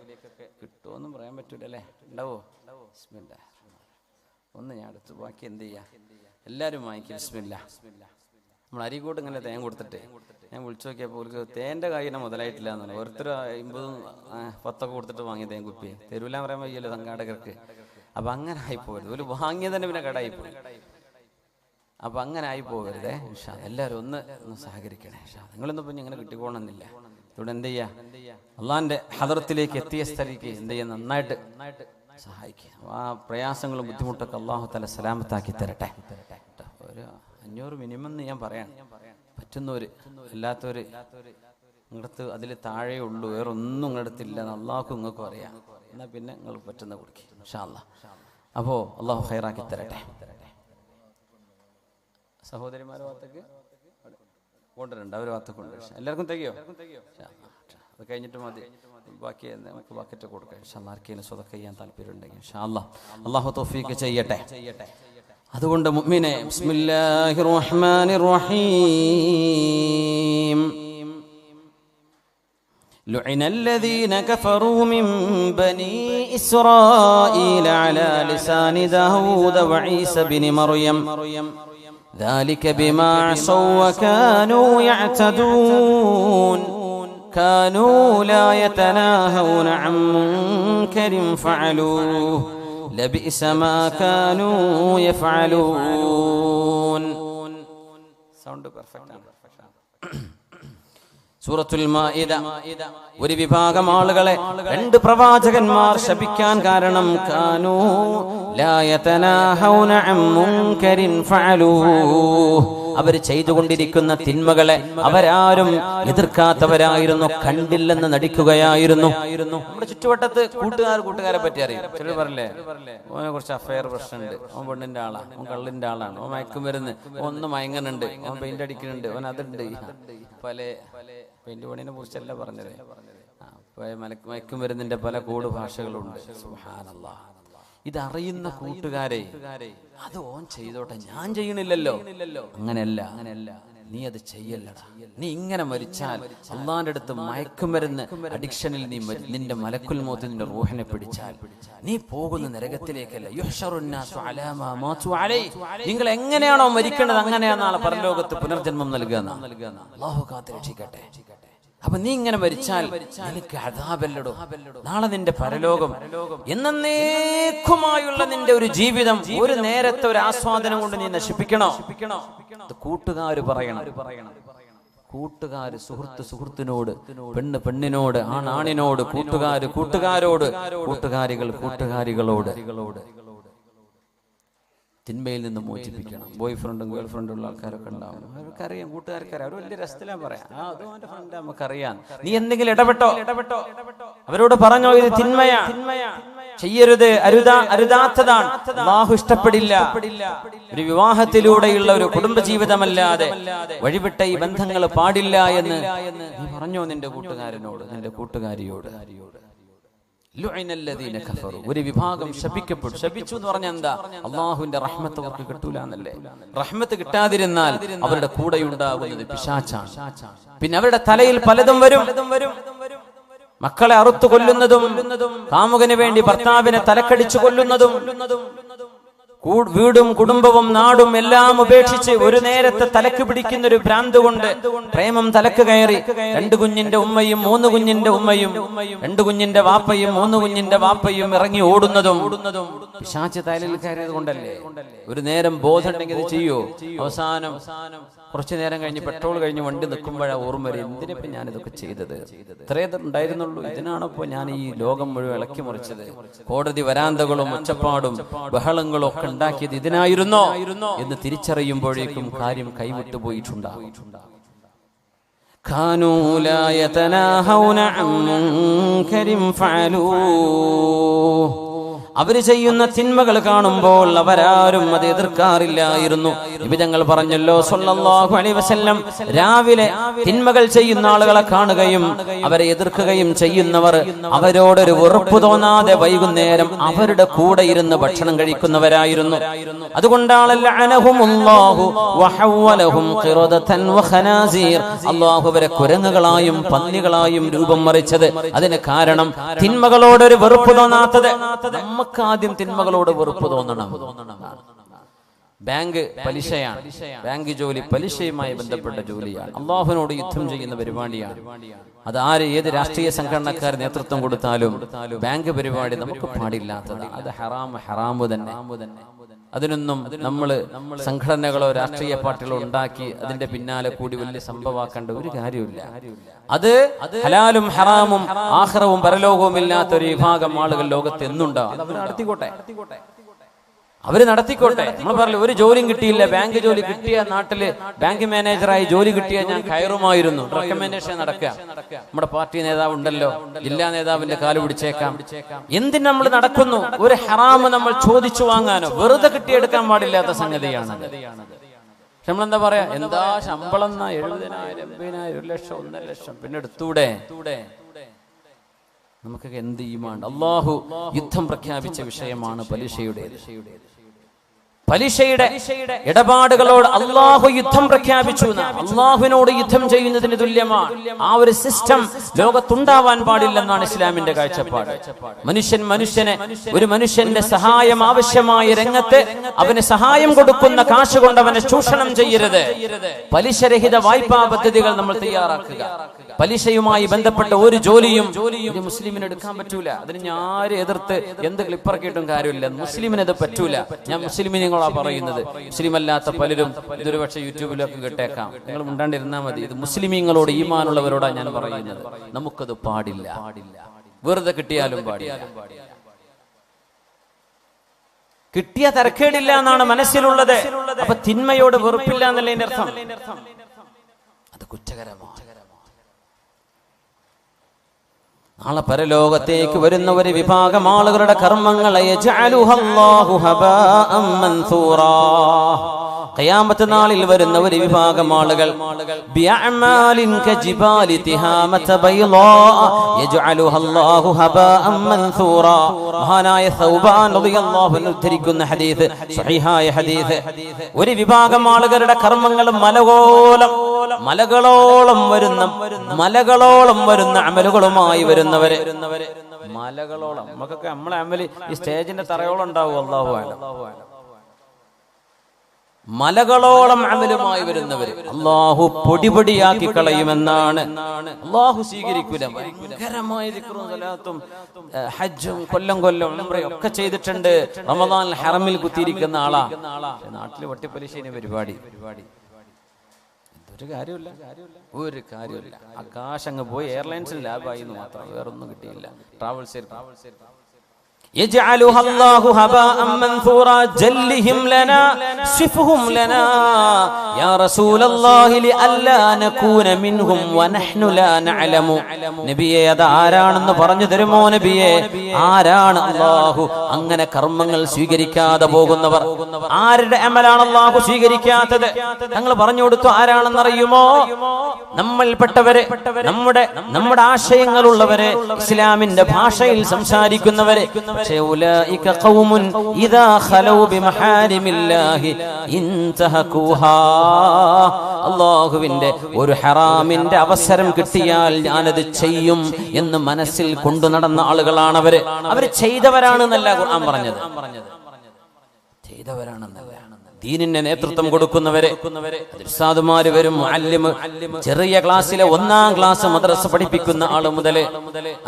കിട്ടുമെന്നും പറയാൻ പറ്റൂലല്ലേ? ഉണ്ടാവോ? ബിസ്മില്ലാ. ഒന്ന് ഞാൻ എടുത്തു, ബാക്കി എന്ത് ചെയ്യാം? എല്ലാവരും വാങ്ങിക്കും. ബിസ്മില്ലാ. നമ്മൾ അരിക്കോട്ട് ഇങ്ങനെ തേൻ കൊടുത്തിട്ട് ഞാൻ വിളിച്ചു നോക്കിയപ്പോൾ അവർക്ക് തേൻ്റെ കായിനെ മുതലായിട്ടില്ല എന്ന് പറഞ്ഞു. ഓരോരുത്തർ 50, 10 കൊടുത്തിട്ട് വാങ്ങിയ തേൻ കുപ്പി തരൂലാൻ പറയാൻ വയ്യല്ലോ സംഘാടകർക്ക്. അപ്പം അങ്ങനെ ആയിപ്പോകരുത്. ഒരു വാങ്ങിയത് തന്നെ പിന്നെ കടായിപ്പോയി. അപ്പം അങ്ങനെ ആയി പോകരുതേ. എല്ലാവരും ഒന്ന് സഹകരിക്കണേ. നിങ്ങളൊന്നും ഇപ്പം ഇങ്ങനെ കിട്ടിക്കോണമെന്നില്ല. ഇവിടെ എന്ത് ചെയ്യുക? അള്ളാഹിൻ്റെ ഹദറത്തിലേക്ക് എത്തിയ സ്ഥലിക്ക് എന്ത് ചെയ്യുക? നന്നായിട്ട് സഹായിക്കുക. ആ പ്രയാസങ്ങളും ബുദ്ധിമുട്ടൊക്കെ അള്ളാഹു തആല സലാമത്താക്കി തരട്ടെ. ഒരു 500 മിനിമം എന്ന് ഞാൻ പറയാം. പറ്റുന്നവർ, അല്ലാത്തവർ നിങ്ങളടുത്ത് അതിൽ താഴെ ഉള്ളൂ, വേറെ ഒന്നും നിങ്ങളടുത്തില്ല എന്ന് അള്ളാഹുക്കും നിങ്ങൾക്കും അറിയാം. എന്നാൽ പിന്നെ നിങ്ങൾ പറ്റുന്ന കൊടുക്കുക ഇൻഷാ അല്ലാഹ്. അപ്പോൾ അള്ളാഹു ഖൈറാക്കി തരട്ടെ. സഹോദരിമാരെ ഭാഗത്തേക്ക് കൊണ്ടുവരണ്ട, അവർ ഭാഗത്തേക്ക് കൊണ്ടുവരും. എല്ലാവർക്കും തികയോ? അത് കഴിഞ്ഞിട്ട് മതി, ബാക്കി നമുക്ക് ബക്കറ്റ് കൊടുക്കാം. ആർക്കെങ്കിലും സ്വതക്ക ചെയ്യാൻ താല്പര്യം ഉണ്ടെങ്കിൽ ഇൻഷാ അല്ലാഹ് അള്ളാഹു തൗഫീഖ് ചെയ്യട്ടെ. അതുകൊണ്ട് മുഅ്മിനേ, ബിസ്മില്ലാഹിർ റഹ്മാനിർ റഹീം. لعن الذين كفروا من بني إسرائيل على لسان داود وعيسى بن مريم ذلك بما عصوا وكانوا يعتدون. കാനൂ ലാ യതനാഹൗന അൻ മുൻകരിൻ ഫഅലൂഹു ലബിഅസ മാ കാനൂ യഫഅലൂൻ. സൗണ്ട് പെർഫെക്റ്റ് ആണ്. സൂറത്തുൽ മാഇദ ഒരു വിഭാഗം ആളുകളെ രണ്ട് പ്രവാചകന്മാർ ശപിക്കാൻ കാരണം കാനൂ ലാ യതനാഹൗന അൻ മുൻകരിൻ ഫഅലൂഹു, അവർ ചെയ്തുകൊണ്ടിരിക്കുന്ന തിന്മകളെ അവരാരും എതിർക്കാത്തവരായിരുന്നു, കണ്ടില്ലെന്ന് നടിക്കുകയായിരുന്നു. നമ്മുടെ ചുറ്റുവട്ടത്ത് കൂട്ടുകാരെ പറ്റി അറിയും. ചിലർ പറയില്ലേ, ഓനെ കുറച്ച് അഫയർ പ്രശ്നമുണ്ട്, ഓൻ പെണ്ണിന്റെ ആളാണ്, ഓൻ കള്ളിന്റെ ആളാണ്, ഓൻ മയക്കുമരുന്ന്, ഒന്ന് മയങ്ങുന്നുണ്ട്, ഓൻ പെയിന്റ് അടിക്കുന്നുണ്ട്, ഓൻ അതുണ്ട്. പല പെയിന്റ് പണിനെ കുറിച്ചല്ല പറഞ്ഞത്, മയക്കുമരുന്നിന്റെ പല കോഡ് ഭാഷകളുണ്ട്. സുബ്ഹാനല്ലാഹ്. ഇതറിയുന്ന കൂട്ടുകാരെ അത് ഓൻ ചെയ്തോട്ടെ, ഞാൻ ചെയ്യണില്ലല്ലോ. അങ്ങനെയല്ല, നീ അത് ചെയ്യല്ലടാ. നീ ഇങ്ങനെ മരിച്ചാൽ അള്ളാന്റെ അടുത്ത് മയക്കുമരുന്ന് അഡിക്ഷനിൽ നീ നിന്റെ മലക്കുൽ മൗത്ത് നിന്റെ റൂഹിനെ പിടിച്ചാൽ നീ പോകുന്ന നരകത്തിലേക്കല്ല. യുഹ്ശറുന്നാസു അലാ മാ മാതു അലൈഹി, നിങ്ങൾ എങ്ങനെയാണോ മരിക്കേണ്ടത് അങ്ങനെയാണ് നാളെ പരലോകത്ത് പുനർജന്മം നൽകുക. അല്ലാഹു കാത്തുരക്ഷിക്കട്ടെ. അപ്പൊ നീ ഇങ്ങനെ മരിച്ചാൽ നിനക്ക് അദാബല്ലടോ, നാളെ നിന്റെ പരലോകം എന്നേക്കുമായുള്ള നിന്റെ ഒരു ജീവിതം ഒരു നേരത്തെ ഒരു ആസ്വാദനം കൊണ്ട് നീ നശിപ്പിക്കണോ? കൂട്ടുകാര് പറയണം. കൂട്ടുകാര് സുഹൃത്തിനോട്, പെണ്ണ് പെണ്ണിനോട്, ആണിനോട്, കൂട്ടുകാരോട്, കൂട്ടുകാരികളോട് തിന്മയിൽ നിന്ന് മോചിപ്പിക്കണം. ബോയ് ഫ്രണ്ടും ഗേൾ ഫ്രണ്ടും ഉള്ള ആൾക്കാരൊക്കെ ഉണ്ടാവും. അവർക്കറിയാം, കൂട്ടുകാർക്കറിയാം, അവർ വലിയ രസത്തിലാ പറയാം, അതും അവന്റെ ഫ്രണ്ട് നമുക്കറിയാം. നീ എന്തെങ്കിലും ഇടപെട്ടോ, അവരോട് പറഞ്ഞോ ഇത് തിന്മയാ, ചെയ്യരുത്, അരുതാത്തതാണ്, അല്ലാഹു ഇഷ്ടപ്പെടില്ല. ഒരു വിവാഹത്തിലൂടെയുള്ള ഒരു കുടുംബജീവിതമല്ലാതെ വഴിവിട്ട ഈ ബന്ധങ്ങൾ പാടില്ല എന്ന് നീ പറഞ്ഞോ നിന്റെ കൂട്ടുകാരനോട്, നിന്റെ കൂട്ടുകാരിയോട്. ഒരു വിഭാഗം ശപിക്കപ്പെട്ടു. ശപിച്ചു എന്ന് പറഞ്ഞാൽ എന്താ? അള്ളാഹുവിന്റെ റഹ്മത്ത് അവർക്ക് കിട്ടൂല എന്നല്ലേ. റഹ്മത്ത് കിട്ടാതിരുന്നാൽ അവരുടെ കൂടെയുണ്ടാകുന്നത് പിശാചാണ്. പിന്നെ അവരുടെ തലയിൽ പലതും വരും. മക്കളെ അറുത്തു കൊല്ലുന്നതും, കാമുകന് വേണ്ടി ഭർത്താവിനെ തലക്കടിച്ചു കൊല്ലുന്നതും, വീടും കുടുംബവും നാടും എല്ലാം ഉപേക്ഷിച്ച് ഒരു നേരത്തെ തലക്ക് പിടിക്കുന്ന ഒരു ഭ്രാന്ത് കൊണ്ട് പ്രേമം തലക്ക് കയറി 2 കുഞ്ഞിന്റെ ഉമ്മയും 3 കുഞ്ഞിന്റെ ഉമ്മയും 2 കുഞ്ഞിന്റെ വാപ്പയും 3 കുഞ്ഞിന്റെ വാപ്പയും ഇറങ്ങി ഓടുന്നതും പിശാച് തലയിൽ കയറിയത് കൊണ്ടല്ലേ. ഒരു നേരം ബോധമുണ്ടെങ്കിൽ ഇത് ചെയ്യോ? അവസാനം കുറച്ചു നേരം കഴിഞ്ഞ് പെട്രോൾ കഴിഞ്ഞ് വണ്ടി നിൽക്കുമ്പോഴാണ് ഓർമ്മ വരും, എന്തിനിപ്പോ ഞാനിതൊക്കെ ചെയ്തത്, ഇത്രയേ ഉണ്ടായിരുന്നുള്ളൂ, ഇതിനാണിപ്പോ ഞാൻ ഈ ലോകം മുഴുവൻ ഇളക്കി മറിച്ചത്, കോടതി വരാന്തകളും ഒച്ചപ്പാടും ബഹളങ്ങളും ഒക്കെ ഉണ്ടാക്കിയത് ഇതിനായിരുന്നോ എന്ന് തിരിച്ചറിയുമ്പോഴേക്കും കാര്യം കൈവിട്ടു പോയിട്ടുണ്ടാകും. കാനൂ ലാ യതനാഹൗന അൻ മുൻകരിൻ ഫഅലൂഹു, അവര് ചെയ്യുന്ന തിന്മകൾ കാണുമ്പോൾ അവരാരും അത് എതിർക്കാറില്ലായിരുന്നു. നിബിതങ്ങൾ പറഞ്ഞല്ലോ സല്ലല്ലാഹു അലൈഹി വസല്ലം, രാവിലെ തിന്മകൾ ചെയ്യുന്ന ആളുകളെ കാണുകയും അവരെ എതിർക്കുകയും ചെയ്യുന്നവർ അവരോടൊരു വെറുപ്പ് തോന്നാതെ വൈകുന്നേരം അവരുടെ കൂടെ ഇരുന്ന് ഭക്ഷണം കഴിക്കുന്നവരായിരുന്നു. അതുകൊണ്ടാണല്ലോ അനഹുമുല്ലാഹു വഹവലഹും ഖിറദതൻ വഖനാസീർ, അല്ലാഹു അവരെ കുരങ്ങുകളായും പന്നികളായും രൂപം മറിച്ചത്. അതിന് കാരണം തിന്മകളോടൊരു വെറുപ്പ് തോന്നാത്തത്. ആദ്യം തിന്മകളോട് വെറുപ്പ് തോന്നണം. ബാങ്ക് പലിശയാണ്, ബാങ്ക് ജോലി പലിശയുമായി ബന്ധപ്പെട്ട ജോലിയാണ്, അള്ളാഹുവിനോട് യുദ്ധം ചെയ്യുന്ന പരിപാടിയാണ്. അത് ഏത് രാഷ്ട്രീയ സംഘടനക്കാർ നേതൃത്വം കൊടുത്താലും ബാങ്ക് പരിപാടി നമുക്ക് പാടില്ലാത്തതാണ്. അത് ഹറാമു തന്നെ. അതിനൊന്നും നമ്മള് സംഘടനകളോ രാഷ്ട്രീയ പാർട്ടികളോ ഉണ്ടാക്കി അതിന്റെ പിന്നാലെ കൂടി വലിയ സംഭവമാക്കേണ്ട ഒരു കാര്യമില്ല. അത് ഹലാലും ഹറാമും ആഖിറവും പരലോകവും ഇല്ലാത്ത ഒരു വിഭാഗം ആളുകൾ ലോകത്ത് എന്നുണ്ടാവും. അവര് നടത്തിക്കോട്ടെ. നമ്മൾ പറഞ്ഞു ഒരു ജോലിയും കിട്ടിയില്ല, ബാങ്ക് ജോലി കിട്ടിയ നാട്ടില് ബാങ്ക് മാനേജറായി ജോലി കിട്ടിയ ഞാൻ കയറുമായിരുന്നു. റെക്കമെൻഡേഷൻ നടക്കുക. നമ്മുടെ പാർട്ടി നേതാവ് ഉണ്ടല്ലോ, ജില്ലാ നേതാവിന്റെ കാല് പിടിച്ചേക്കാം. എന്തിന് നമ്മൾ നടക്കുന്നു? ഒരു ഹറാമ് നമ്മൾ ചോദിച്ചു വാങ്ങാനോ വെറുതെ കിട്ടിയെടുക്കാൻ പാടില്ലാത്ത സംഗതിയാണ്. നമ്മളെന്താ പറയാ, എന്താ ശമ്പളം 70,000, 80,000, 1 ലക്ഷം, 1.5 ലക്ഷം, പിന്നെ എടുത്തൂടെ? നമുക്കൊക്കെ എന്ത് ഈമാൻ. അല്ലാഹു യുദ്ധം പ്രഖ്യാപിച്ച വിഷയമാണ് പലിശയുടേത്. പലിശയുടെ ഇടപാടുകളോട് അള്ളാഹു യുദ്ധം പ്രഖ്യാപിച്ചു. അള്ളാഹുവിനോട് യുദ്ധം ചെയ്യുന്നതിന് തുല്യമാണ്. ആ ഒരു സിസ്റ്റം ലോകത്തുണ്ടാവാൻ പാടില്ലെന്നാണ് ഇസ്ലാമിന്റെ കാഴ്ചപ്പാട്. ഒരു മനുഷ്യന്റെ സഹായം ആവശ്യമായ രംഗത്ത് അവന് സഹായം കൊടുക്കുന്ന കാശ് കൊണ്ട് അവനെ ചൂഷണം ചെയ്യരുത്. പലിശരഹിത വായ്പാ പദ്ധതികൾ നമ്മൾ തയ്യാറാക്കുക. പലിശയുമായി ബന്ധപ്പെട്ട ഒരു ജോലിയും ഒരു മുസ്ലിമിന് എടുക്കാൻ പറ്റൂല. അതിന് ഞാൻ ആര് എതിർത്ത് എന്ത് ക്ലിപ്പറക്കിയിട്ടും കാര്യമില്ല. മുസ്ലിമിനത് പറ്റൂല. ഞാൻ മുസ്ലിമിനങ്ങളാ പറയുന്നത്. മുസ്ലിം അല്ലാത്ത പലരും ഇതൊരു പക്ഷേ യൂട്യൂബിലൊക്കെ കേട്ടേക്കാം. നിങ്ങൾ മിണ്ടാണ്ടിരുന്നാൽ മതി. ഇത് മുസ്ലിമീങ്ങളോട് ഈമാനുള്ളവരോടാണ് ഞാൻ പറയുന്നത്. നമുക്കത് പാടില്ല. വെറുതെ കിട്ടിയാലും പാടില്ല. കിട്ടിയ തരക്കേടില്ല എന്നാണ് മനസ്സിലുള്ളത്. അപ്പൊ തിന്മയോട് വെറുപ്പില്ല എന്നതിന്റെ അർത്ഥം. അത് കുറ്റകരമാണ്. നാളെ പരലോകത്തേക്ക് വരുന്ന ഒരു വിഭാഗം ആളുകളുടെ കർമ്മങ്ങളെ ഖിയാമത്ത് നാളിൽ വരുന്ന ഒരു വിഭാഗം ആളുകൾ ബിഅഅമാലിൻ കജിബാലി തിഹാമത ബൈളാ യജ്അലുഹ അല്ലാഹു ഹബാഅൻ മൻസൂറാ. മഹാനായ സൗബാൻ റളിയല്ലാഹു അൻഹു ഉദ്ധരിക്കുന്ന ഹദീസ്, സ്വഹീഹായ ഹദീസ്. ഒരു വിഭാഗം ആളുകളുടെ കർമ്മങ്ങൾ മലകളോളം വരുന്ന അമലുകളുമായി വരുന്നവര്. മലകളോളം നമുക്കൊക്കെ നമ്മളെ അമല് ഈ സ്റ്റേജിന്റെ തറയോളം ഉണ്ടാവും. അല്ലാഹു അലം. മലകളോളം അമലുമായി വരുന്നവര് അല്ലാഹു പൊടിപൊടിയാക്കി കളയുമെന്നാണ്. അല്ലാഹു സ്വീകരിക്കൂല. ഭയങ്കരമായ ദിക്റും സലാത്തും ഹജ്ജും കൊല്ലം ഉംറയും ഒക്കെ ചെയ്തിട്ടുണ്ട്. റമദാൻ ഹറമിൽ കുത്തിയിരിക്കുന്ന ആളാ. നാട്ടില് വട്ടിപ്പലിശേനെ പരിപാടി. ഒരു കാര്യമില്ല. ആകാശങ്ങ് പോയി എയർലൈൻസിൽ ലാഭായി എന്ന് മാത്രം, വേറൊന്നും കിട്ടിയില്ല. ട്രാവൽസ് يجعلها الله هباء منثورا جلهم لنا صفهم لنا يا رسول الله لألا نكون منهم ونحن لا نعلم. നബിയെ അത് ആരാണെന്ന് പറഞ്ഞു തരുമോ നബിയെ? ആരാണ് അല്ലാഹു അങ്ങനെ കർമ്മങ്ങൾ സ്വീകരിക്കാതെ പോകുന്നവർ? ആരുടെ അമലാണ് അല്ലാഹു സ്വീകരിക്കാത്തത്? ഞങ്ങൾ പറഞ്ഞു കൊടുത്തു. ആരാണെന്നറിയുമോ? നമ്മൾപ്പെട്ടവരെ, നമ്മുടെ ആശയങ്ങളുള്ളവരെ, ഇസ്ലാമിന്റെ ഭാഷയിൽ സംസാരിക്കുന്നവരെ. أولئك قوم إذا خلوا بمحارم الله انتهكوها. അല്ലാഹുവിന്റെ ഒരു ഹറാമിന്റെ അവസരം കിട്ടിയാൽ ഞാനത് ചെയ്യും എന്ന് മനസ്സിൽ കൊണ്ടു നടന്ന ആളുകളാണ് അവര്. അവര് ചെയ്തവരാണെന്നല്ല ഖുർആൻ പറഞ്ഞത്. ചെയ്തവരാണെന്നല്ല. ദീനിന്റെ നേതൃത്വം കൊടുക്കുന്നവരെ, ഉസ്താദുമാര് വരും, മുഅല്ലിം, ചെറിയ ക്ലാസ്സിലെ 1-ാം ക്ലാസ് മദ്രസ പഠിപ്പിക്കുന്ന ആള് മുതല്,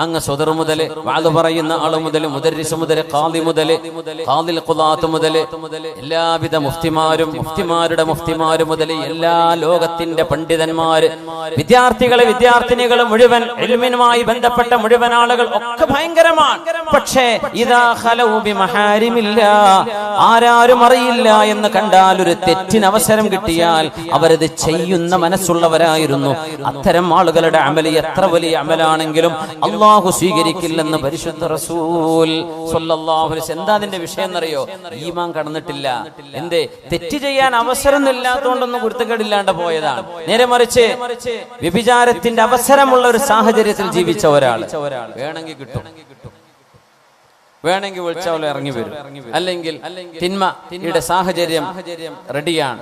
അങ്ങ് സ്വദർ മുതല്, വഅദ് പറയുന്ന ആള് മുതല്, മുദർരിസ് മുതല്, ഖാദി മുതല്, ഖാദിൽ ഖുദാത്ത് മുതല്, എല്ലാവിധ മുഫ്തിമാരുടെ മുഫ്തിമാര് മുതല്, എല്ലാ ലോകത്തിന്റെ പണ്ഡിതന്മാര്, വിദ്യാർത്ഥിനികള് മുഴുവൻ, ഇൽമിനുമായി ബന്ധപ്പെട്ട മുഴുവൻ ആളുകൾ ഒക്കെ ഭയങ്കരമാണ്. പക്ഷേ ഇദാ ഖലൗ ബിമഹാരിമില്ലാ, ആരാരും അറിയില്ല എന്ന് കണ്ടാൽ, ഒരു തെറ്റിന് അവസരം കിട്ടിയാൽ അവരത് ചെയ്യുന്ന മനസ്സുള്ളവരായിരുന്നു. അത്തരം ആളുകളുടെ അമല് എത്ര വലിയ അമലാണെങ്കിലും അല്ലാഹു സ്വീകരിക്കില്ലെന്ന് പരിശുദ്ധ റസൂൽ സ്വല്ലല്ലാഹു അലൈഹി വസല്ലം. എന്താ അതിന്റെ വിഷയം എന്നറിയോ? ഈമാൻ കടന്നിട്ടില്ല. എന്തേ? തെറ്റ് ചെയ്യാൻ അവസരം ഇല്ലാത്തതുകൊണ്ടൊന്നും കുരുത്തക്കേടില്ലാണ്ട് പോയതാണ്. നേരെ മറിച്ച് വ്യഭിചാരത്തിന്റെ അവസരമുള്ള ഒരു സാഹചര്യത്തിൽ ജീവിച്ച ഒരാൾ വേണമെങ്കിൽ കിട്ടും, വേണമെങ്കിൽ വിളിച്ചാൽ ഇറങ്ങി വരും. അല്ലെങ്കിൽ തിന്മയുടെ സാഹചര്യം റെഡിയാണ്.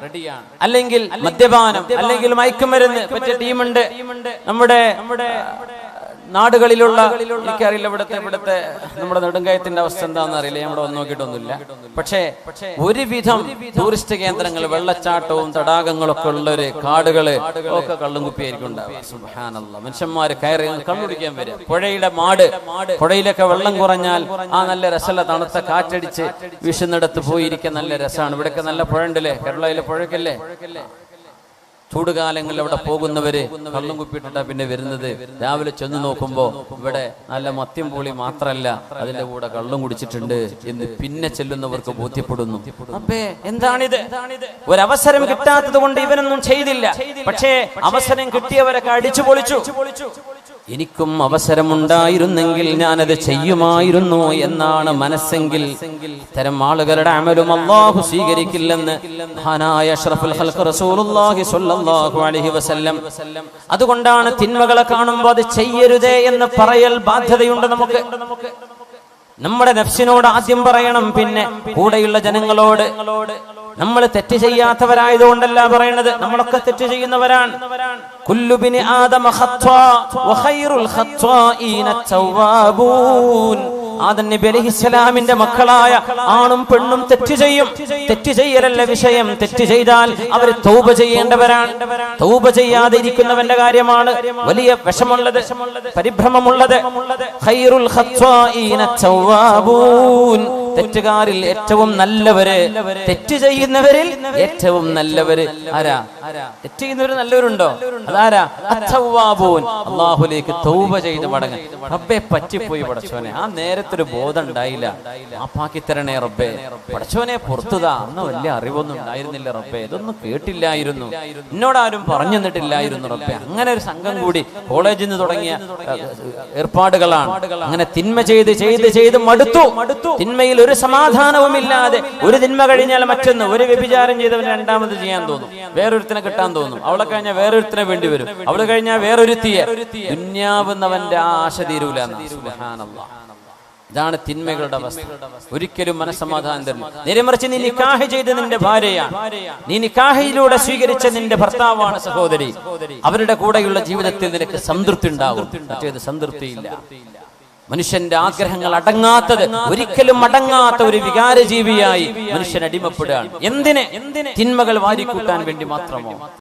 അല്ലെങ്കിൽ മദ്യപാനം, അല്ലെങ്കിൽ മയക്കുമരുന്ന് പറ്റിയ ടീമുണ്ട് നമ്മുടെ നാടുകളിലുള്ള. എനിക്കറിയില്ല ഇവിടുത്തെ നമ്മുടെ നെടുങ്കയത്തിന്റെ അവസ്ഥ എന്താണെന്ന് അറിയില്ല, നമ്മുടെ ഒന്നും നോക്കിയിട്ടൊന്നുമില്ല. പക്ഷേ ഒരുവിധം ടൂറിസ്റ്റ് കേന്ദ്രങ്ങൾ, വെള്ളച്ചാട്ടവും തടാകങ്ങളൊക്കെ ഉള്ളൊരു കാടുകള് ഒക്കെ കള്ളും കുപ്പിയായിരിക്കും ഉണ്ടാവുക. സുബ്ഹാനല്ലാഹ്. മനുഷ്യന്മാര് കയറി കള്ളുടിക്കാൻ വരും. പുഴയിലൊക്കെ വെള്ളം കുറഞ്ഞാൽ ആ നല്ല രസമുള്ള തണുത്ത കാറ്റടിച്ച് വീശുന്നിടത്ത് പോയിരിക്കാൻ നല്ല രസമാണ്. ഇവിടെയൊക്കെ നല്ല പുഴ ഉണ്ടല്ലേ, കേരളയിലെ പുഴക്കല്ലേ. ചൂടുകാലങ്ങളിൽ അവിടെ പോകുന്നവര് കള്ളും കുപ്പിയിട്ടാ പിന്നെ വരുന്നത്. രാവിലെ ചെന്ന് നോക്കുമ്പോ ഇവിടെ നല്ല മദ്യം പൊളി മാത്രല്ല, അതിന്റെ കൂടെ കള്ളും കുടിച്ചിട്ടുണ്ട് എന്ന് പിന്നെ ചെല്ലുന്നവർക്ക് ബോധ്യപ്പെടുന്നു. അപ്പേ എന്താണിത്? ഒരവസരം കിട്ടാത്തത് കൊണ്ട് ഇവനൊന്നും ചെയ്തില്ല. പക്ഷേ അവസരം കിട്ടിയവരൊക്കെ അടിച്ചു പൊളിച്ചു. എനിക്കും അവസരമുണ്ടായിരുന്നെങ്കിൽ ഞാനത് ചെയ്യുമായിരുന്നു എന്നാണ് മനസ്സെങ്കിൽ ഇത്തരം ആളുകളുടെ അമലും അല്ലാഹു സ്വീകരിക്കില്ലെന്ന് മഹാനായ അഷ്റഫുൽ ഖൽഖ് റസൂലുള്ളാഹി സ്വല്ലല്ലാഹു അലൈഹി വസല്ലം. അതുകൊണ്ടാണ് തിന്മകളെ കാണുമ്പോൾ അത് ചെയ്യരുതേ എന്ന് പറയൽ ബാധ്യതയുണ്ട് നമുക്ക്. നമ്മുടെ നഫ്സിനോട് ആദ്യം പറയണം, പിന്നെ കൂടെയുള്ള ജനങ്ങളോട്. നമ്മൾ തെറ്റ് ചെയ്യാത്തവരായതുകൊണ്ടല്ല പറയണത്, നമ്മളൊക്കെ തെറ്റ് ചെയ്യുന്നവരാണ്. കുല്ലു ബിനി ആദമ ഖത്വാ വഖൈറുൽ ഖത്വാഈന തവ്വാബൂൻ. ആദം നബി അലൈഹിസ്സലാമിന്റെ മക്കളായ ആണും പെണ്ണും തെറ്റ് ചെയ്യും. തെറ്റ് ചെയ്യലല്ല വിഷയം. തെറ്റ് ചെയ്താൽ അവർ തൗബ ചെയ്യേണ്ടവരാണ്. തൗബ ചെയ്യാതെ ഇരിക്കുന്നവന്റെ കാര്യമാണ് വലിയ വിഷമുള്ളത്, പരിഭ്രമമുള്ളത്. ഖൈറുൽ ഖത്വാഈന തവ്വാബൂൻ. തെറ്റുകാരിൽ ഏറ്റവും നല്ലവര്, തെറ്റ് ചെയ്യുന്നവരിൽ ഏറ്റവും നല്ലവര് ആരാ? തെറ്റ് ചെയ്യുന്നവര് നല്ലവരുണ്ടോ? അതാരാ? അത്തവ്വാബൂൻ. അല്ലാഹുവിലേക്ക് തൗബ ചെയ്ത് മടങ്ങാൻ. റബ്ബേ പറ്റിപ്പോയി പടച്ചോനെ, ആ നേരത്തൊരു ബോധം ഉണ്ടായില്ല, മാപ്പാക്കി തരണേ റബ്ബേ. പടച്ചോനെ പുറത്തുതാ, അന്ന് വലിയ അറിവൊന്നും ഉണ്ടായിരുന്നില്ല റബ്ബേ, ഇതൊന്നും കേട്ടില്ലായിരുന്നു, എന്നോടാരും പറഞ്ഞു തന്നിട്ടില്ലായിരുന്നു റബ്ബേ. അങ്ങനെ ഒരു സംഘം കൂടി കോളേജിൽ നിന്ന് തുടങ്ങിയ ഏർപ്പാടുകളാണ്. അങ്ങനെ തിന്മ ചെയ്ത് ചെയ്ത് ചെയ്ത് മടുത്തു. തിന്മയിൽ ഒരു സമാധാനവുമില്ലാതെ ഒരു തിന്മ കഴിഞ്ഞാൽ മറ്റൊന്ന്. ഒരു വ്യഭിചാരം ചെയ്തവന് രണ്ടാമത് ചെയ്യാൻ തോന്നും, വേറൊരുത്തിനെ കിട്ടാൻ തോന്നും. അവളെ കഴിഞ്ഞാൽ വേറൊരുത്തിനെ വേണ്ടി വരും, അവള് കഴിഞ്ഞാൽ വേറൊരുത്തിയെ. ദുന്യാവുന്നവന്റെ ആശ തീരൂല. സുബ്ഹാനല്ലാഹ്. ഇതാണ് തിന്മകളുടെ അവസ്ഥ. ഒരിക്കലും മനസ്സമാധാനം തരില്ല. നേരെമറിച്ച് നീ നിക്കാഹ് ചെയ്ത് നിന്റെ ഭാര്യയാണ്, നീ നിക്കാഹിലൂടെ സ്വീകരിച്ച നിന്റെ ഭർത്താവാണ് സഹോദരി, അവരുടെ കൂടെയുള്ള ജീവിതത്തിൽ നിനക്ക് സംതൃപ്തി ഉണ്ടാകും. മറ്റേത് സംതൃപ്തിയില്ല. മനുഷ്യന്റെ ആഗ്രഹങ്ങൾ അടങ്ങാത്തത്, ഒരിക്കലും അടങ്ങാത്ത ഒരു വികാരജീവിയായി മനുഷ്യൻ അടിമപ്പെടുകയാണ്. എന്തിന്? തിന്മകൾ വാരിക്കൂട്ടാൻ വേണ്ടി മാത്രമോ?